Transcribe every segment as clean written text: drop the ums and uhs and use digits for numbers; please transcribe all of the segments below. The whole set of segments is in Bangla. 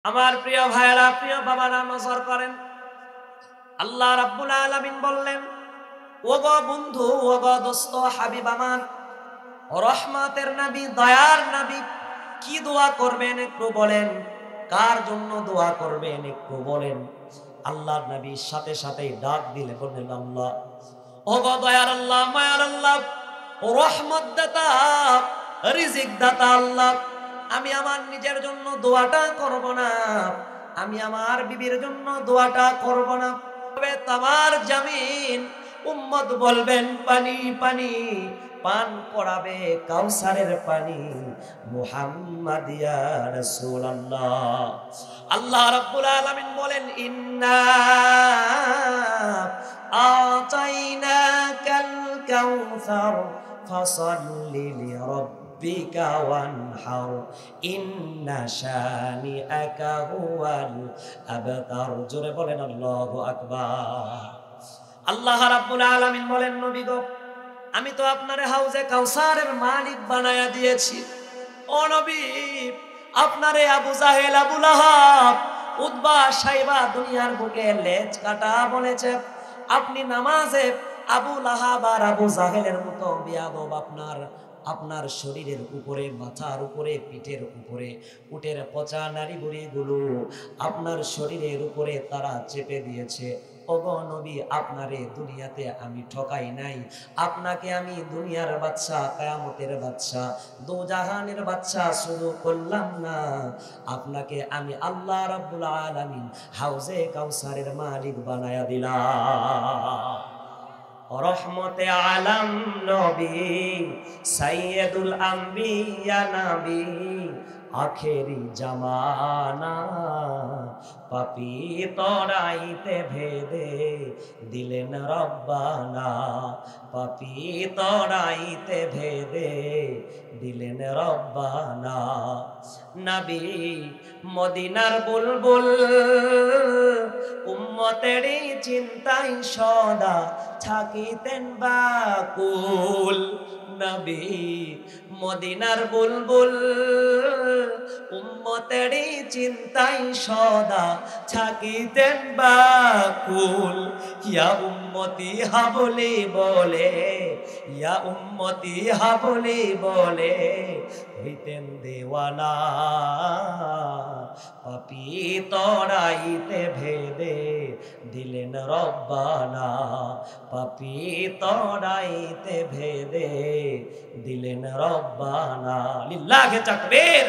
আমার প্রিয় ভাইরা, প্রিয় বাবারা, নজর করেন। আল্লাহ রাব্বুল আলামিন বললেন, ওগো বন্ধু, ওগো দোস্ত, হাবিব আমার, রহমতের নবী, দয়ার নবী, কি দোয়া করবেন একটু বলেন। কার জন্য দোয়া করবেন একটু বলেন। আল্লাহর নবী সাথে সাথে ডাক দিলে বললেন, আল্লাহ, ওগো দয়ার আল্লাহ, মায়ার আল্লাহ, রহমত দাতা, রিজিক দাতা আল্লাহ, আমি আমার নিজের জন্য দোয়াটা করব না, আমি আমার বিবির জন্য দোয়াটা করব না, তবে তোমার জামিন উম্মত বলবেন পানি পানি, পান করাবে কাউসারের পানি, মুহাম্মদ ইয়া রাসূলুল্লাহ। আল্লাহ রাব্বুল আলামিন বলেন, ইন্না আতাইনাকাল কাউসার ফাসাল্লি লিরাব্বিকা ওয়ানহার ইন্না শানিআকা হুয়াল আবতার। জোরে বলেন আল্লাহু আকবার। আল্লাহ রাব্বুল আলামিন বলেন, নবী গো, আমি তো আপনারে হাউজে কাউসারের মালিক বানায়া দিয়েছি। ও নবী, আপনারে আবু জাহেল, আবু লাহাব, উতবা, সাইবা দুনিয়ার বুকে লেজ কাটা বলেছে। আপনি নামাজে আবু লাহাব আর আবু জাহেলের মতো বিয়াদব আপনার শরীরের উপরে, মাথার উপরে, পিঠের উপরে উটের পচা নারী বুড়িগুলো আপনার শরীরের উপরে তারা চেপে দিয়েছে। ওগো নবী, আপনারে দুনিয়াতে আমি ঠকাই নাই, আপনাকে আমি দুনিয়ার বাদশা, কিয়ামতের বাদশা, দোজাহানের বাদশা শুধু করলাম না, আপনাকে আমি আল্লাহ রাব্বুল আলামিন হাউজে কাউসারের মালিক বানায়া দিলাম। রহমতে আলম নবী, সাইয়্যিদুল আম্বিয়া নবী, আখেরি জামানা, পাপী তরাইতে ভেদে দিলেন রব্বানা, পাপী তরাইতে ভেদে দিলেন রব্বানা। নবী মদিনার বুলবুল, উম্মতেরই চিন্তায় সদা থাকিতেন বাকুল। নবী মদিনার বুলবুল, উম্মতেরই চিন্তায় সদা থাকিতেন বাকুল। ইয়া উম্মতি হাবলি বলে, ইয়া উম্মতি হাবলি বলে হইতেন দেওয়ানা, পাপী তরাইতে ভেদে দিলেন রব্বানা, পাপী তরাইতে ভেদে দিলেন রব্বানা। লিল্লাহি তাকবীর।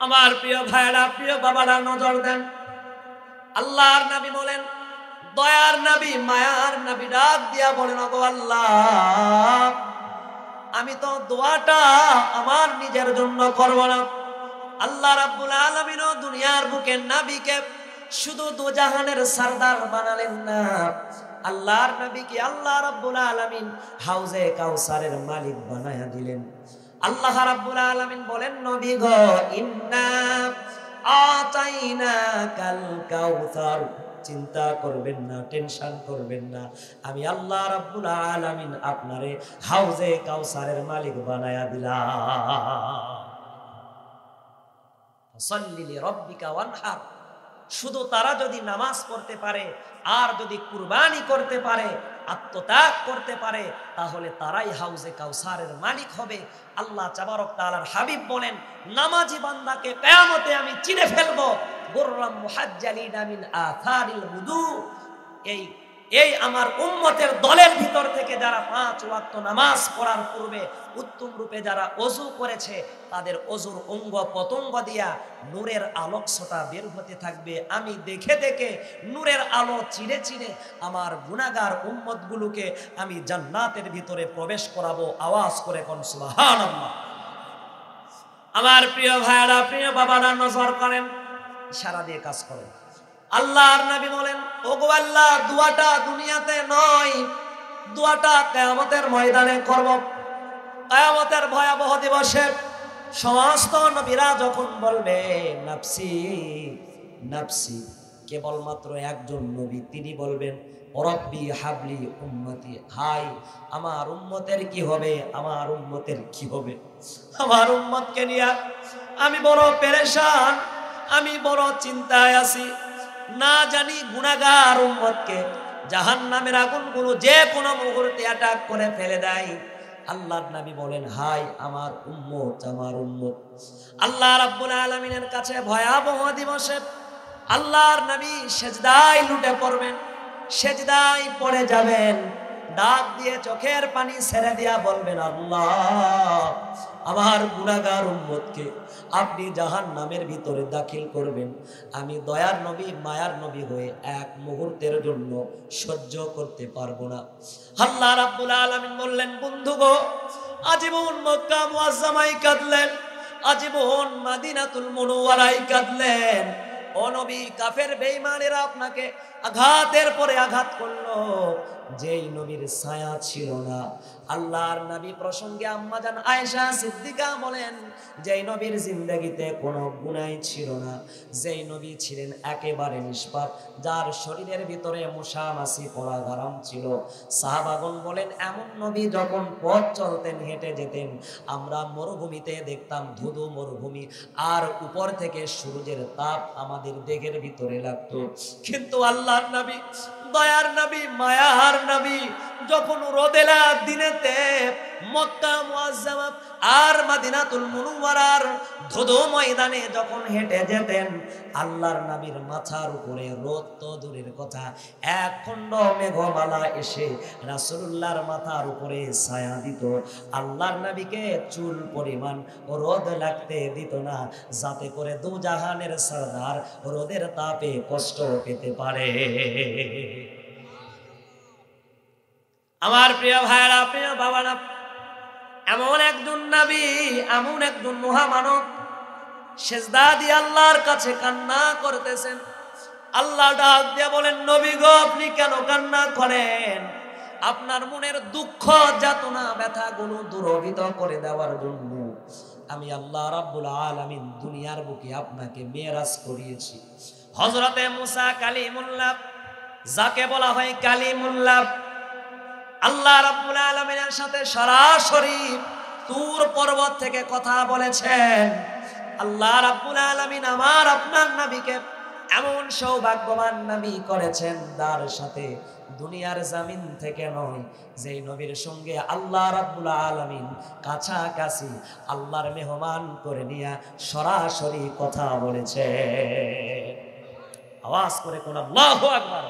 আমার প্রিয় ভাইরা, প্রিয় বাবারা, নজর দেন। আল্লাহর নবী বলেন, দয়ার নবী, মায়ার নবী ডাক দিয়া বলেন, ওগো আল্লাহ, আমি তো দোয়াটা আমার নিজের জন্য করব না। আল্লাহ রাব্বুল আলামিন দুনিয়ার বুকে নবীকে শুধু দোজাহানের সরদার বানালেন না, আল্লাহর নবীকে আল্লাহ রাব্বুল আলামিন হাউজে কাউসারের মালিক বানায়া দিলেন। আল্লাহ রাব্বুল আলামিন বলেন, নবী গো, ইন্না আতাইনাকাল কাউসার, চিন্তা করবেন না, টেনশন করবেন না, আমি আল্লাহ রাব্বুল আলামিন আপনারে হাউজে কাউসারের মালিক বানায়া দিলাম। ফাসাল্লি লিরাব্বিকা ওয়ানহার। শুধু তারা যদি নামাজ পড়তে পারে আর যদি কুরবানি করতে পারে, আত্মত্যাগ করতে পারে, তাহলে তারাই হাউজে কাউসারের মালিক হবে। আল্লাহ তাবারক তাআলার হাবিব বলেন, নামাজি বান্দাকে কিয়ামতে আমি চিনে ফেলবো, গুররাম মুহাজ্জালিনা মিন আথারিল wudu। এই আমার উম্মতের দলের ভিতর থেকে যারা 5 ওয়াক্ত নামাজ পড়ার পূর্বে উত্তম রূপে যারা ওযু করেছে, তাদের ওযুর অঙ্গ পতঙ্গ দিয়া নূরের আলোকসতা বের হতে থাকবে। আমি দেখে দেখে নূরের আলো চিরে চিরে আমার গুনাহগার উম্মতগুলোকে আমি জান্নাতের ভিতরে প্রবেশ করাবো। আওয়াজ করে কোন সুবহানাল্লাহ। আমার প্রিয় ভাইরা, প্রিয় বাবারা, নজর করেন, ইশারা দিয়ে কাজ করেন। আল্লাহর নবী বলেন, ওগো আল্লাহ, দোয়াটা দুনিয়াতে নয়, দোয়াটা কিয়ামতের ময়দানে করব। কিয়ামতের ভয়াবহ দিবসে সমস্ত নবীরা যখন বলবে নাফসি নাফসি, কেবলমাত্র একজন নবী তিনি বলবেন, রব্বি হাবলি উম্মতি, হাই আমার উম্মতের কি হবে, আমার উম্মতের কি হবে, আমার উম্মতকে নিয়ে আমি বড় পেরেশান, আমি বড় চিন্তায় আছি, না জানি গুনাহগার উম্মতকে জাহান্নামের আগুনগুলো যে কোনো মুহূর্তে অ্যাটাক করে ফেলে দেয়। আল্লাহর নবী বলেন, হায় আমার উম্মত, আমার উম্মত। আল্লাহ রাব্বুল আলামিনের কাছে ভয়াবহ দিবসে আল্লাহর নবী সেজদায় লুটে পড়বেন, সেজদায় পড়ে যাবেন, ডাক দিয়ে চোখের পানি ছেড়ে দিয়া বলবেন, আল্লাহ আমার গুনাহগার উম্মতকে আপনি জাহান্নামের ভিতরে দাখিল করবেন। আমি দয়ার নবী, মায়ার নবী হয়ে এক মুহূর্তের জন্য সহ্য করতে পারবো না। আল্লাহ রাব্বুল আলামিন বললেন, বন্ধু গো, আজীবন মক্কা মুআজ্জামায় কাঁদলেন, আজীবন মদিনাতুল মুনাওয়ারায় কাঁদলেন। ও নবী, কাফের বেঈমানেরা আপনাকে আঘাতের পরে আঘাত করলো, যেই নবীর ছায়া ছিল না। আল্লাহর নবী প্রসঙ্গে আম্মাজান আয়েশা সিদ্দিকা বলেন, যেই নবীর জিন্দেগিতে কোনো গুনাহ ছিল না, যেই নবী ছিলেন একেবারে নিষ্পাপ, যার শরীরের ভিতরে মশা মাছি পড়া হারাম ছিল। সাহাবাগণ বলেন, এমন নবী যখন পথ চলতেন, হেঁটে যেতেন, আমরা মরুভূমিতে দেখতাম ধুধু মরুভূমি, আর উপর থেকে সূর্যের তাপ আমাদের দেহের ভিতরে লাগতো। কিন্তু আল্লাহর নবী, দয়ার নবী, মায়ার নবী যখন রোদেলা দিনেতে মক্কা মুআজ্জামা আর মদিনাতুল মুনাওয়ারার ধুধু ময়দানে যখন হেঁটে যেতেন, আল্লাহর নবীর মাথার উপরে রোদ তো দূরের কথা, এক খণ্ড মেঘমালা এসে রাসূলুল্লাহর মাথার উপরে ছায়া দিত। আল্লাহর নবীকে চুল পরিমাণ রোদ লাগতে দিত না, যাতে করে দু জাহানের সরদার রোদের তাপে কষ্ট পেতে পারে। আমার প্রিয় ভাইরা, প্রিয় বাবারা, এমন একজন নবী, এমন একজন মহামানব সেজদা দিয়ে আল্লাহর কাছে কান্না করতেছেন। আল্লাহ ডাক দিয়ে বলেন, নবী গো, আপনি কেন কান্না করেন? আপনার মনের দুঃখ, যাতনা, ব্যথাগুলো দূরীভূত করে দেওয়ার জন্য আমি আল্লাহ রাব্বুল আলামিন দুনিয়ার বুকে আপনাকে মেরাজ করিয়েছি। হযরতে মুসা কালিমুল্লাহ, যাকে বলা হয় কালিমুল্লাহ, আল্লাহ রাব্বুল আলামিনের সাথে সরাসরি তুর পর্বত থেকে কথা বলেছেন। আল্লাহ রাব্বুল আলামিন আমার আপনার নবীকে এমন সৌভাগ্যবান নবী করেছেন, যার সাথে দুনিয়ার জমিন থেকে নয়, যেই নবীর সঙ্গে আল্লাহ রাব্বুল আলামিন কাছাকাছি আল্লাহর মেহমান করে নিয়ে সরাসরি কথা বলেছে। আওয়াজ করে কোন আল্লাহু আকবার।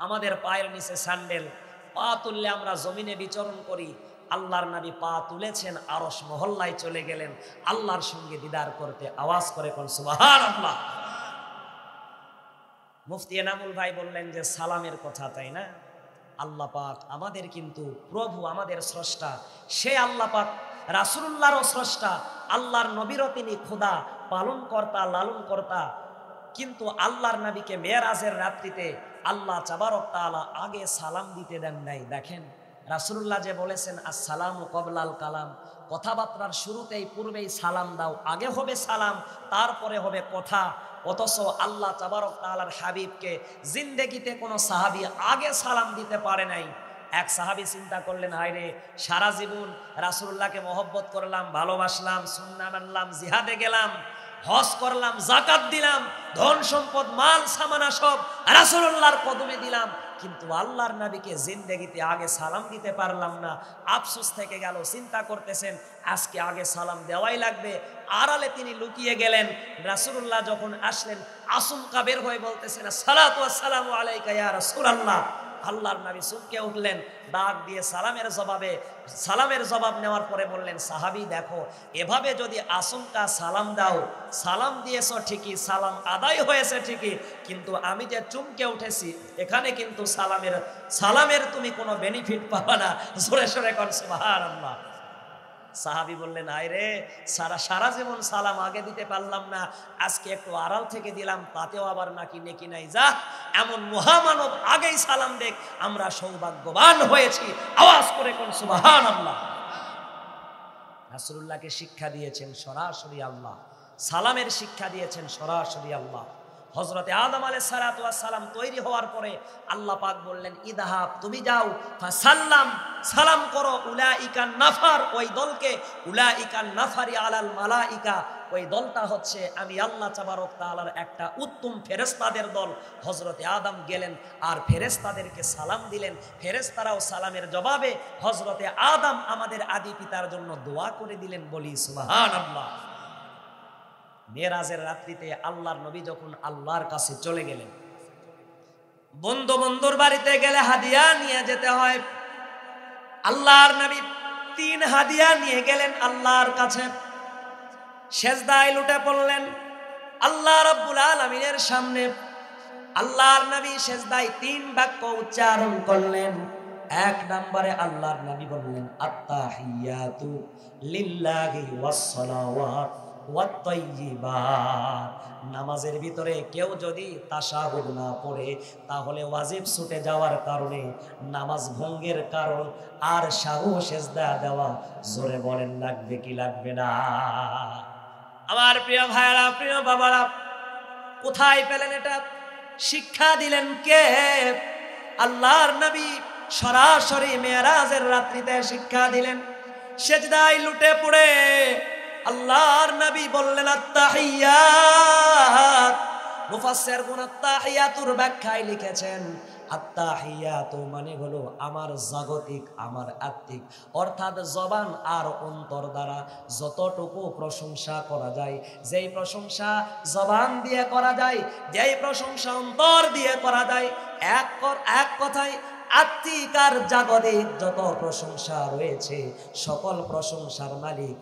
আমাদের পায়ের নিচে স্যান্ডেল, পা তুললে আমরা জমিনে বিচরণ করি। আল্লাহর নবী পা তুলেছেন, আরশ মহল্লায় চলে গেলেন আল্লাহর সঙ্গে দিদার করতে। আওয়াজ করে কোন সুবহানাল্লাহ। মুফতি এনামুল ভাই বললেন যে সালামের কথা, তাই না? আল্লাহ পাক আমাদের কিন্তু প্রভু, আমাদের স্রষ্টা, সে আল্লাহ পাক রাসূলুল্লাহরও স্রষ্টা, আল্লাহর নবীরও তিনি খোদা, পালন কর্তা, লালন কর্তা। কিন্তু আল্লাহর নবীকে মেরাজের রাত্রিতে আল্লাহ তাবারক তাআলা আগে সালাম দিতে দেন নাই। দেখেন, রাসূলুল্লাহ যে বলেছেন আসসালামু ক্বাবলাল কালাম, কথাবার্তার শুরুতেই পূর্বেই সালাম দাও, আগে হবে সালাম, তারপরে হবে কথা। অথচ আল্লাহ তাবারক তাআলার হাবিবকে জিন্দেগিতে কোনো সাহাবী আগে সালাম দিতে পারে নাই। এক সাহাবী চিন্তা করলেন, হায় রে, সারা জীবন রাসূলুল্লাহকে মহব্বত করলাম, ভালোবাসলাম, সুন্নাহ মানলাম, জিহাদে গেলাম, হজ করলাম, যাকাত দিলাম, ধন সম্পদ, মাল সামানা সব রাসূলুল্লাহর কদমে দিলাম, কিন্তু আল্লাহর নবীকে জিন্দেগিতে আগে সালাম দিতে পারলাম না। আফসোস থেকে গেল। চিন্তা করতেছেন আজকে আগে সালাম দেওয়াই লাগবে। আড়ালে তিনি লুকিয়ে গেলেন। রাসূলুল্লাহ যখন আসলেন, আচমকা বের হয়ে বলতেছেন আসসালাতু ওয়াসসালামু আলাইকা ইয়া রাসূলুল্লাহ। আল্লাহর নবী চমকে উঠলেন, ডাক দিয়ে সালামের জবাব নেওয়ার পরে বললেন, সাহাবী দেখো, এভাবে যদি আচমকা সালাম দাও, সালাম দিয়েছো ঠিকই, সালাম আদায় হয়েছে ঠিকই, কিন্তু আমি যে চমকে উঠেছি, এখানে কিন্তু সালামের তুমি কোনো বেনিফিট পাবা না। জোরে সোরে কোন সুবহানাল্লাহ। সাহাবী বললেন, আয় রে, সারা জীবন সালাম আগে দিতে পারলাম না, আজকে একটু আড়াল থেকে দিলাম, তাতেও আবার নাকি নেকি নাই। যা, এমন মহামানব আগেই সালাম দেখ, আমরা সৌভাগ্যবান হয়েছি। আওয়াজ করে কোন সুবহানাল্লাহ। রাসূলুল্লাহকে শিক্ষা দিয়েছেন সরাসরি আল্লাহ, সালামের শিক্ষা দিয়েছেন সরাসরি আল্লাহ। হযরতে আদম আলাইহিস সালাতু ওয়াস সালাম তৈরি হওয়ার পরে আল্লাহ পাক বললেন ইযহাব, তুমি যাও, ফাসাল্লাম, সালাম করো, উলাইকান নাফার, ওই দলকে, উলাইকান নাফারি আলাল মালাইকা, ওই দলটা হচ্ছে আমি আল্লাহ তাবারক তাআলার একটা উত্তম ফেরেশতাদের দল। হযরতে আদম গেলেন আর ফেরেশতাদেরকে সালাম দিলেন। ফেরেশতারাও সালামের জবাবে হযরতে আদম আমাদের আদি পিতার জন্য দোয়া করে দিলেন। বলি সুবহানাল্লাহ। মেরাজের রাত্রিতে আল্লাহর নবী যখন আল্লাহর কাছে চলে গেলেন, বন্ধুর বাড়িতে গেলে হাদিয়া নিয়ে যেতে হয়। আল্লাহর নবী 3 হাদিয়া নিয়ে গেলেন আল্লাহর কাছে। সেজদায় লুটে পড়লেন আল্লাহ রাব্বুল আলামিনের সামনে। আল্লাহর নবী সেজদায় 3 বাক্য উচ্চারণ করলেন। 1 নম্বরে আল্লাহর নবী বললেন আত্তাহিয়াতু লিল্লাহি ওয়াস সালাওয়াত ওয়াত তাইয়্যিবাত। নামাজের ভিতরে কেউ যদি তাশাহুদ না পড়ে তাহলে ওয়াজিব ছুটে যাওয়ার কারণে, নামাজ ভঙ্গের কারণ আর সাহু সেজদা দেওয়া, জোরে বলেন লাগবে কি লাগবে না? আমার প্রিয় ভাইরা, প্রিয় বাবারা, কোথায় পেলেন এটা? শিক্ষা দিলেন কে? আল্লাহর নবী সরাসরি মেরাজের রাত্রিতে শিক্ষা দিলেন। সেজদায় লুটে পড়ে আল্লাহর নবী বললেন আত্তাহিয়াত। মুফাসসিরগণ আত্তাহিয়াতুর ব্যাখ্যায় লিখেছেন আত্তাহিয়াতু মানে হলো আমার জাগতিক, আমার আত্মিক, অর্থাৎ জবান আর অন্তর দ্বারা যতটুকু প্রশংসা করা যায়, যেই প্রশংসা জবান দিয়ে করা যায়, যেই প্রশংসা অন্তর দিয়ে করা যায়, এক কথায় আত্মিক আর জাগতিক যত প্রশংসা রয়েছে সকল প্রশংসার মালিক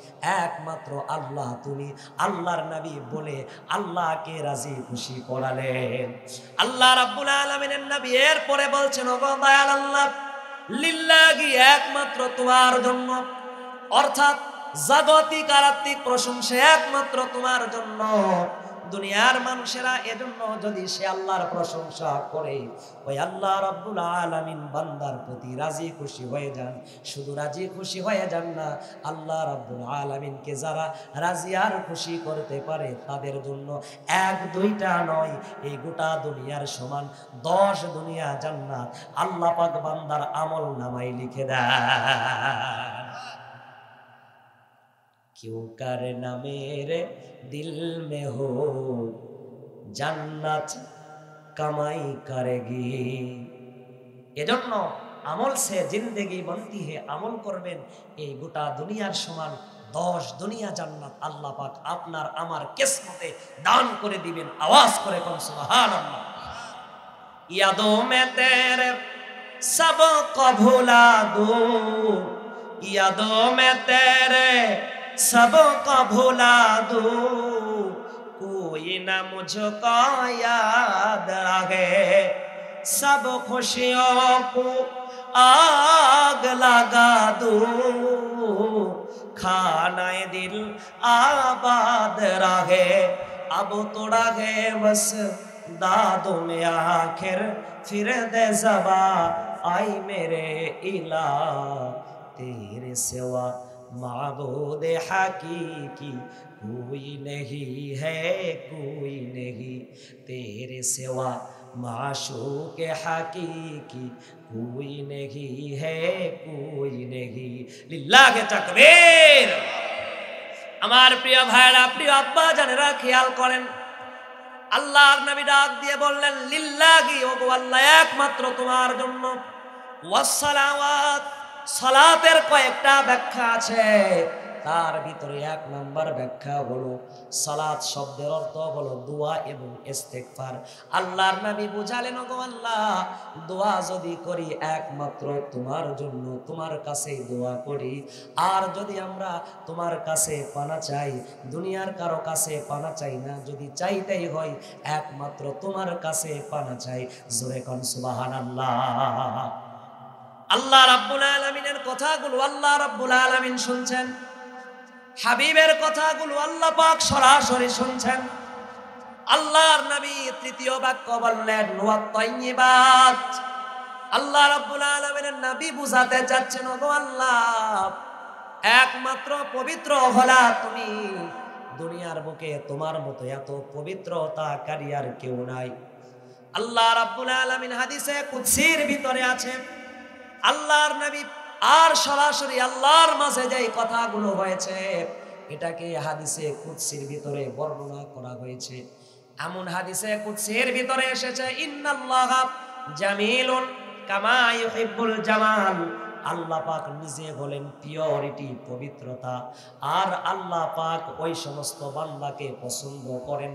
একমাত্র আল্লাহ তুমি। আল্লাহর নবী বলে আল্লাহকে রাজি খুশি করালেন। আল্লাহ রাব্বুল আলামিনের নবী এরপরে বলছেন ওগো দয়াল আল্লাহ, লিল্লাহি একমাত্র তোমার জন্য, অর্থাৎ জাগতিক আর আত্মিক প্রশংসা একমাত্র তোমার জন্য। দুনিয়ার মানুষেরা এজন্য যদি সে আল্লাহর প্রশংসা করে, ওই আল্লাহ রাব্বুল আলামিন বান্দার প্রতি রাজি খুশি হয়ে যান। শুধু রাজি খুশি হয়ে যান না, আল্লাহ রাব্বুল আলামিনকে যারা রাজি আর খুশি করতে পারে তাদের জন্য 1-2টা নয়, এই গোটা দুনিয়ার সমান 10 দুনিয়া জান্নাত আল্লাহ পাক বান্দার আমল নামায় লিখে দেন। क्यों करना मेरे दिल में हो जन्नत कमाई करेगी। এজন্য আমল সে জিন্দেগি बनती है, আমল করবেন, এই গোটা দুনিয়ার সমান 10 দুনিয়া জান্নাত আল্লাহ পাক আপনার আমার কিসমতে দান করে দিবেন। আওয়াজ করে কোন সুবহানাল্লাহ। यादों में तेरे सबको भुला दूं, यादों में तेरे सबको भुला दूं, कोई ना मुझको याद रहे, सब खुशियों को आग लगा दूं, खानाए दिल आबाद रहे, अब तो रहे बस दादों में आखिर फिर दे ज़बा आई मेरे इला, तेरे सिवा माबूद हकीकी कोई नहीं है, कोई नहीं, तेरे सिवा माशूक हकीकी कोई नहीं है, कोई नहीं। लिल्लाह तकबीर। আমার প্রিয় ভাইরা, প্রিয় আব্বা জানেরা, খেয়াল করেন আল্লাহর নবী ডাক দিয়ে বললেন লিল্লাহি, ওগো আল্লাহ একমাত্র তোমার জন্য। ওয়াস সালাওয়াত, সালাতের কয়েকটা ব্যাখ্যা আছে, তার ভিতরে 1 নম্বর ব্যাখ্যা হলো সালাত শব্দের অর্থ হলো দোয়া এবং ইস্তেগফার। আল্লাহর নবী বুঝালেন ওগো আল্লাহ, দোয়া যদি করি একমাত্র তোমার জন্য, তোমার কাছে দোয়া করি, আর যদি আমরা তোমার কাছে পানা চাই, দুনিয়ার কারো কাছে পানা চাই না, যদি চাইতেই হয় একমাত্র তোমার কাছে পানা চাই। জোরে কোন সুবহানাল্লাহ। আল্লাহ রাব্বুল আলামিনের কথাগুলো আল্লাহ রাব্বুল আলামিন শুনছেন, হাবিবের কথাগুলো আল্লাহ পাক সরাসরি শুনছেন। আল্লাহর নবী তৃতীয় বাক্য বললেন ওয়াত তাইয়্যিবাত। আল্লাহ রাব্বুল আলামিনের নবী বুঝাতে চাচ্ছেন ওগো আল্লাহ, একমাত্র পবিত্র হলা তুমি, দুনিয়ার বুকে তোমার মতো এত পবিত্রতাকারী আর কেউ নাই। আল্লাহ রাব্বুল আলামিন হাদিসে কুদসির ভিতরে আছে, আল্লাহর নবী আর সরাসরি আল্লাহর মাঝে যেই কথাগুলো হয়েছে এটাকে হাদিসে কুদসির ভিতরে বর্ণনা করা হয়েছে। এমন হাদিসে কুদসির ভিতরে এসেছে, ইন্নাল্লাহা জামিলুন কামা ইউহিব্বুল জামাল। আল্লাহ পাক নিজে বলেন পিওরিটি, পবিত্রতা, আর আল্লাহ পাক ওই সমস্ত বান্দাকে পছন্দ করেন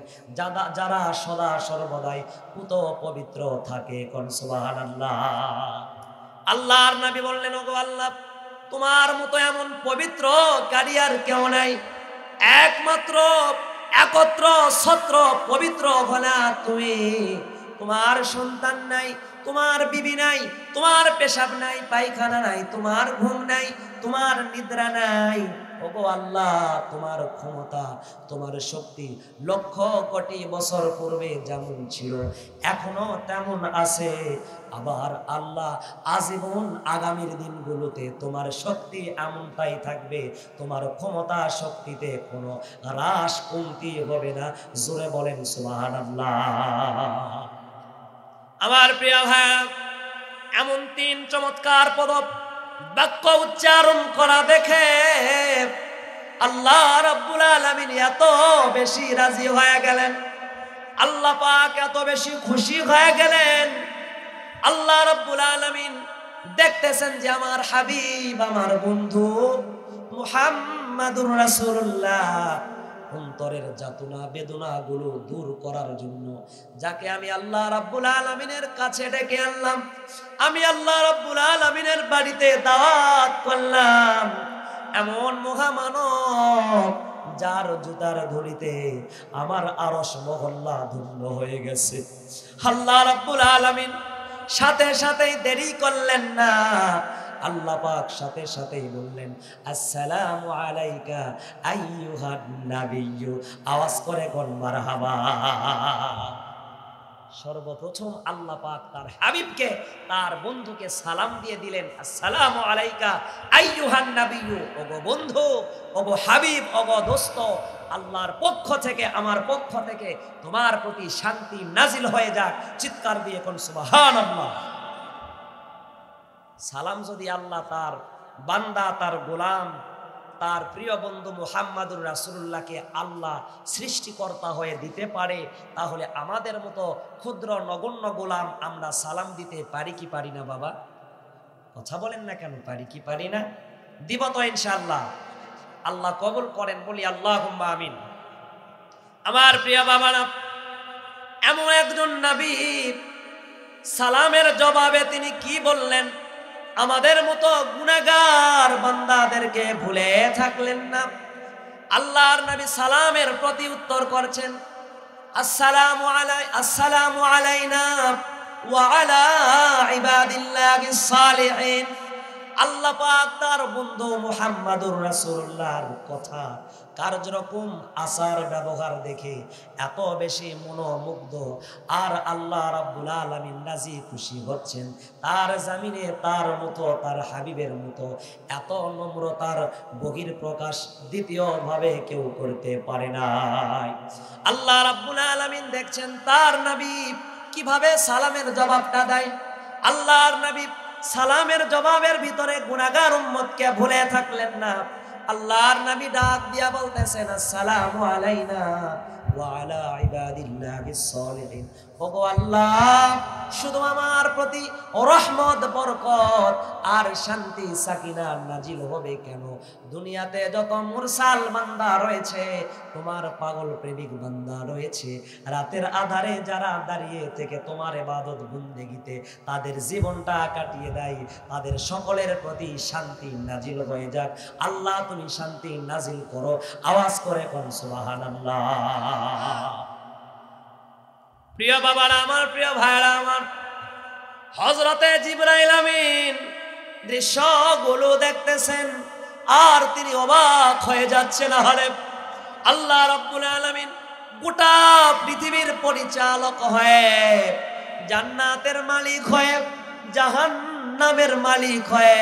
যারা সদা সর্বদাই পুত পবিত্র থাকে। কোন সুবহানাল্লাহ। আল্লাহর নবী বললেন, ওগো আল্লাহ, তোমার মতো এমন পবিত্র কারি আর কেউ নাই, একমাত্র একত্র ছত্র পবিত্র ভোলা তুমি। তোমার সন্তান নাই, তোমার বিবি নাই, তোমার পেশাব নাই, পায়খানা নাই, তোমার ঘুম নাই, তোমার নিদ্রা নাই। ওগো আল্লাহ, তোমার ক্ষমতা, তোমার শক্তি লক্ষ কোটি বছর পূর্বে যেমন ছিল এখনো তেমন আছে। আবার আল্লাহ আজীবন আগামীর দিনগুলোতে তোমার শক্তি এমনটাই থাকবে, তোমার ক্ষমতা শক্তিতে কোনো হ্রাস কমতি হবে না। জোরে বলেন সুবহানাল্লাহ। আমার প্রিয় ভাই, এমন তিন চমৎকার পদক বাক্য উচ্চারণ করা দেখে আল্লাহ রাব্বুল আলামিন এত বেশি রাজি হয়ে গেলেন, আল্লাহ পাক এত বেশি খুশি হয়ে গেলেন। আল্লাহ রাব্বুল আলামিন দেখতেছেন যে আমার হাবিব, আমার বন্ধু মুহাম্মাদুর রাসূলুল্লাহ অন্তরের যাতনা বেদনা গুলো দূর করার জন্য যাকে আমি আল্লাহ রাব্বুল আলামিনের কাছে ডেকে আনলাম, আমি আল্লাহ রাব্বুল আলামিনের বাড়িতে দাওয়াত করলাম, এমন মহামানব যার জুতার ধুলিতে আমার আরশ মহল্লা ধন্য হয়ে গেছে। আল্লাহ রাব্বুল আলামিন সাথে সাথেই দেরি করলেন না, আল্লাহ পাক সাথে সাথেই বললেন, আসসালামু আলাইকা আইয়ুহান নাবিয়্যু। আওয়াজ করে কোন মারহাবা। সর্বপ্রথম আল্লাহ পাক তার হাবিবকে, তার বন্ধুকে সালাম দিয়ে দিলেন, আসসালামু আলাইকা আইয়ুহান নাবিয়্যু। ওগো বন্ধু, ওগো হাবিব, ওগো দোস্ত, আল্লাহর পক্ষ থেকে, আমার পক্ষ থেকে তোমার প্রতি শান্তি নাজিল হয়ে যাক। চিৎকার দিয়ে কোন সুবহানাল্লাহ। সালাম যদি আল্লাহ তার বান্দা, তার গোলাম, তার প্রিয় বন্ধু মুহাম্মাদুর রাসূলুল্লাহকে আল্লাহ সৃষ্টিকর্তা হয়ে দিতে পারে, তাহলে আমাদের মতো ক্ষুদ্র নগণ্য গোলাম আমরা সালাম দিতে পারি কি পারি না? বাবা কথা বলেন না কেন? পারি কি পারি না? দিব তো ইনশাআল্লাহ। আল্লাহ কবুল করেন, বলি আল্লাহুম্মা আমিন। আমার প্রিয় বাবারা, এমন একজন নবী, সালামের জবাবে তিনি কি বললেন? আমাদের মতো গুনাহগার বান্দাদেরকে ভুলে থাকলেন না। আল্লাহর নবী সালামের প্রতি উত্তর করছেন, আসসালামু আলাইনা ওয়া আলা ইবাদিল্লাহিস সালিহিন। আল্লাহ পাক তার বন্ধু মুহাম্মাদুর রাসূলুল্লাহর কথা, কার্যরকম আচার ব্যবহার দেখে এত বেশি মনোমুগ্ধ, আর আল্লাহ রাব্বুল আলামিন রাজি খুশি হচ্ছেন তার জামিনে তার মতো, তার হাবিবের মতো এত নম্রতার বহির প্রকাশ দ্বিতীয়ভাবে কেউ করতে পারে নাই। আল্লাহ রাব্বুল আলামিন দেখছেন তার নবী কিভাবে সালামের জবাবটা দেয়। আল্লাহর নবী সালামের জবাবের ভিতরে গুনাহগার উম্মতকে ভুলে থাকলেন না। আল্লাহর নবী ডাক দিয়া বলতেছেন, আসসালামু আলাইনা ওয়া আলা ইবাদিল্লাহিস সালিহিন। ওগো আল্লাহ, শুধু আমার প্রতি রহমত, বরকত আর শান্তি সাকিনা নাজিল হবে কেন? দুনিয়াতে যত মুরসাল বান্দা রয়েছে, তোমার পাগল প্রেমিক বান্দা রয়েছে, রাতের আধারে যারা দাঁড়িয়ে থেকে তোমার ইবাদত বন্দেগীতে তাদের জীবনটা কাটিয়ে দেয়, তাদের সকলের প্রতি শান্তি নাজিল হয়ে যাক। আল্লাহ তুমি শান্তি নাজিল করো। আওয়াজ করে কোন সুবহানাল্লাহ। প্রিয় বাবারা আমার, প্রিয় ভাইরা আমার, হযরতে জিবরাইল আমিন দৃশ্যগুলো দেখতেছেন আর তিনি অবাক হয়ে যাচ্ছেন। আরে আল্লাহ রাব্বুল আলামিন গোটা পৃথিবীর পরিচালক হয়ে, জান্নাতের মালিক হয়ে, জাহান্নামের মালিক হয়ে,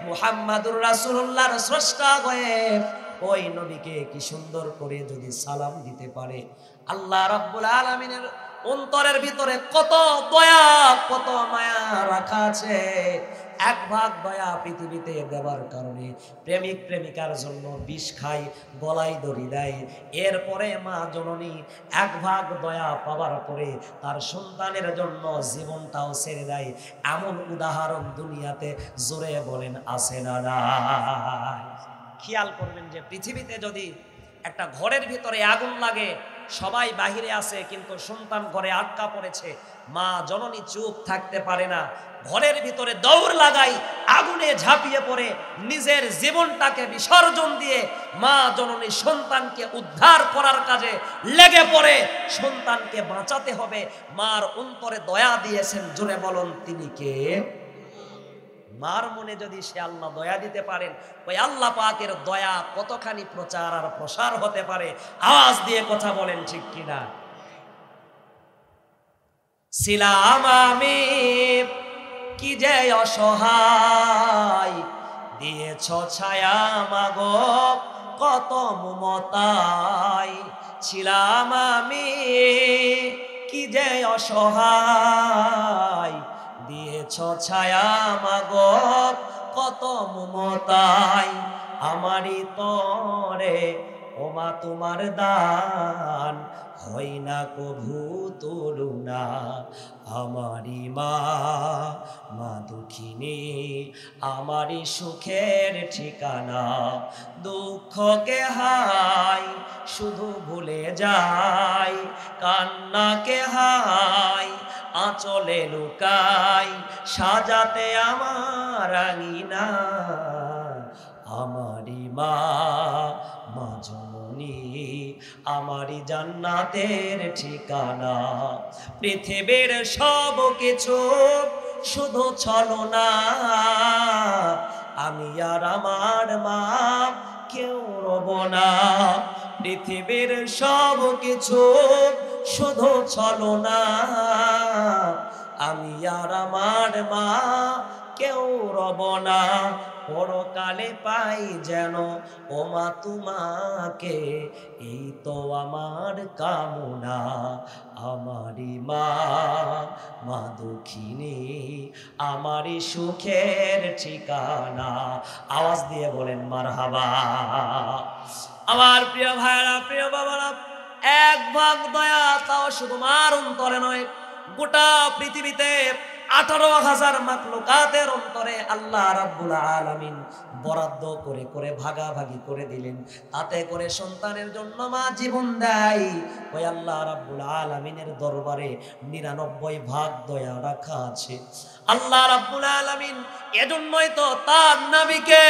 মুহাম্মাদুর রাসূলুল্লাহর স্রষ্টা হয়ে ওই নবীকে কি সুন্দর করে যদি সালাম দিতে পারে, আল্লাহ রাব্বুল আলামিনের অন্তরের ভিতরে কত দয়া কত মায়া রাখা আছে। এক ভাগ দয়া পৃথিবীতে দেবার কারণে প্রেমিক প্রেমিকার জন্য বিষ খায়, গলায় দড়ি দেয়। এরপরে মা জননী এক ভাগ দয়া পাওয়ার পরে তার সন্তানের জন্য জীবনটাও ছেড়ে দেয়। এমন উদাহরণ দুনিয়াতে জোরে বলেন আছে না নাই? খেয়াল করবেন যে পৃথিবীতে যদি একটা ঘরের ভিতরে আগুন লাগে, সবাই বাহিরে আছে কিন্তু সন্তান ঘরে আটকা পড়েছে, মা জননী চুপ থাকতে পারে না, ঘরের ভিতরে দৌড় লাগাই, আগুনে ঝাঁপিয়ে পড়ে নিজের জীবনটাকে বিসর্জন দিয়ে মা জননী সন্তানকে উদ্ধার করার কাজে লেগে পড়ে। সন্তানকে বাঁচাতে হবে। মার অন্তরে দয়া দিয়েছেন, জোরে বলুন তিনি কে? মার মনে যদি সে আল্লাহ দয়া দিতে পারেন, ওই আল্লাহ পাকের দয়া কতখানি প্রচার আর প্রসার হতে পারে। আওয়াজ দিয়ে কথা বলেন ঠিক কিনা? ছিলাম আমি কি যে অসহায়, দিয়েছ ছায়া মাগো কত মমতায়। ছিলাম আমি কি যে অসহায়, দিয়েছ ছায়া মাগো কত মমতায়। আমারই তরে ওমা তোমার দান, হয় না কভু তুলনা। আমারই মা, মা দুঃখিনী, আমারই সুখের ঠিকানা। দুঃখকে হাই শুধু ভুলে যাই, কান্নাকে হাই আঁচলে লুকাই, সাজাতে আমার আঙিনা। আমারই মা, মা জননী, আমারই জান্নাতের ঠিকানা। পৃথিবীর সব কিছু শুধু ছলনা, আমি আর আমার মা কেউ রব না। পৃথিবীর সব কিছু শুধু ছলনা, আমি আর আমার মা কেউ রব না। পরকালে পাই যেন ও মা তোমাকে, এই তো আমার কামনা। আমারই মা, মা দুঃখিনী, আমারই সুখের ঠিকানা। আওয়াজ দিয়ে বলেন মারহাবা। আমার প্রিয় ভাইরা, প্রিয় বাবারা, এক ভাগ দয়া, তাও শুধু মার অন্তরে নয়, গোটা পৃথিবীতে 18,000 মাখলুকাতের অন্তরে আল্লাহ রাব্বুল আলামিন বরাদ্দ করে করে ভাগাভাগি করে দিলেন। তাতে করে সন্তানের জন্য মা জীবন দেয়। ওই আল্লাহ রাব্বুল আলামিনের দরবারে 99 ভাগ দয়া রাখা আছে। আল্লাহ রাব্বুল আলামিন এজন্যই তো তার নবীকে,